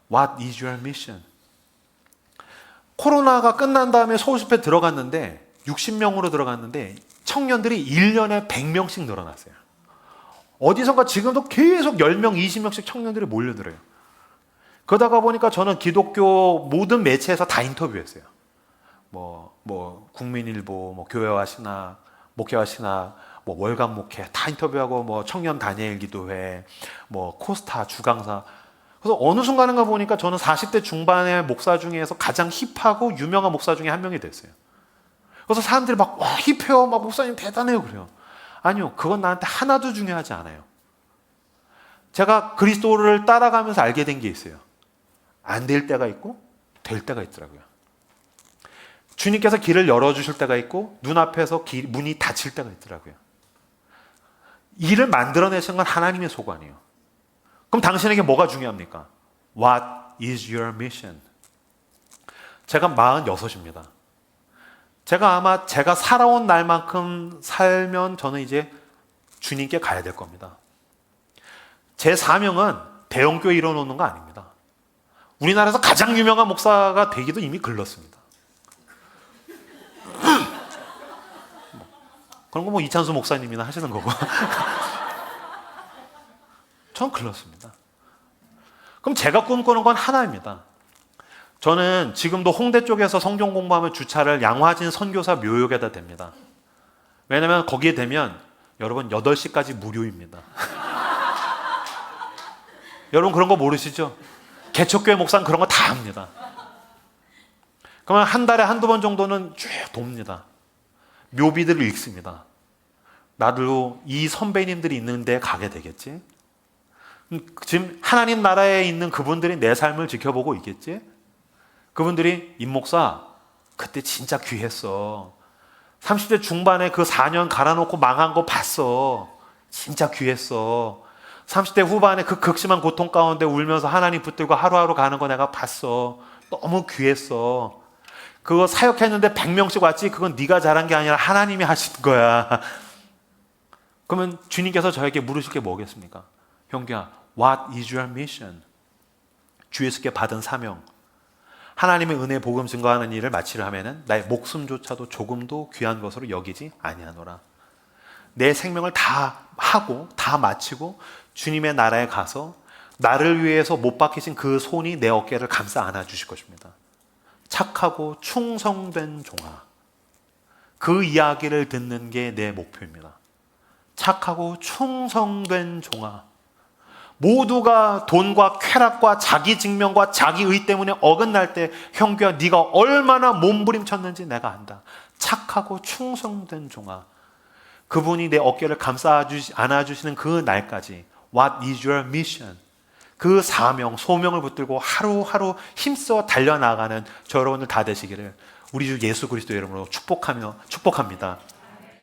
What is your mission? 코로나가 끝난 다음에 서울숲에 들어갔는데 60명으로 들어갔는데 청년들이 1년에 100명씩 늘어났어요. 어디선가 지금도 계속 10명, 20명씩 청년들이 몰려들어요. 그러다가 보니까 저는 기독교 모든 매체에서 다 인터뷰했어요. 뭐 국민일보, 뭐 교회와 신학, 목회와 신학, 뭐 월간 목회 다 인터뷰하고 뭐 청년 다니엘 기도회, 뭐 코스타 주강사. 그래서 어느 순간인가 보니까 저는 40대 중반의 목사 중에서 가장 힙하고 유명한 목사 중에 한 명이 됐어요. 그래서 사람들이 막 와, 힙해요, 막 목사님 대단해요 그래요. 아니요, 그건 나한테 하나도 중요하지 않아요. 제가 그리스도를 따라가면서 알게 된 게 있어요. 안 될 때가 있고 될 때가 있더라고요. 주님께서 길을 열어주실 때가 있고 눈앞에서 문이 닫힐 때가 있더라고요. 일을 만들어내신 건 하나님의 소관이에요. 그럼 당신에게 뭐가 중요합니까? What is your mission? 제가 46입니다. 제가 아마 제가 살아온 날만큼 살면 저는 이제 주님께 가야 될 겁니다. 제 사명은 대형교회 이뤄놓는 거 아닙니다. 우리나라에서 가장 유명한 목사가 되기도 이미 글렀습니다. 그런 거 뭐 이찬수 목사님이나 하시는 거고. 전 글렀습니다. 그럼 제가 꿈꾸는 건 하나입니다. 저는 지금도 홍대 쪽에서 성경 공부하면 주차를 양화진 선교사 묘역에다 댑니다. 왜냐면 거기에 되면 여러분 8시까지 무료입니다. 여러분 그런 거 모르시죠? 개척교회 목사는 그런 거 다 합니다. 그러면 한 달에 한두 번 정도는 쭉 돕니다. 묘비들을 읽습니다. 나도 이 선배님들이 있는 데 가게 되겠지? 지금 하나님 나라에 있는 그분들이 내 삶을 지켜보고 있겠지? 그분들이 임 목사 그때 진짜 귀했어. 30대 중반에 그 4년 갈아놓고 망한 거 봤어. 진짜 귀했어. 30대 후반에 그 극심한 고통 가운데 울면서 하나님 붙들고 하루하루 가는 거 내가 봤어. 너무 귀했어. 그거 사역했는데 100명씩 왔지. 그건 네가 잘한 게 아니라 하나님이 하신 거야. 그러면 주님께서 저에게 물으실 게 뭐겠습니까? 형규야, what is your mission? 주예수께 받은 사명. 하나님의 은혜 복음 증거하는 일을 마치려 하면은 나의 목숨조차도 조금도 귀한 것으로 여기지 아니하노라. 내 생명을 다 하고 다 마치고 주님의 나라에 가서 나를 위해서 못 박히신 그 손이 내 어깨를 감싸 안아 주실 것입니다. 착하고 충성된 종아. 그 이야기를 듣는 게 내 목표입니다. 착하고 충성된 종아. 모두가 돈과 쾌락과 자기 증명과 자기의 때문에 어긋날 때 형규야 네가 얼마나 몸부림쳤는지 내가 안다. 착하고 충성된 종아. 그분이 내 어깨를 안아주시는 그 날까지 What is your mission? 그 사명, 소명을 붙들고 하루하루 힘써 달려나가는 저 여러분들 다 되시기를 우리 주 예수 그리스도 이름으로 축복합니다.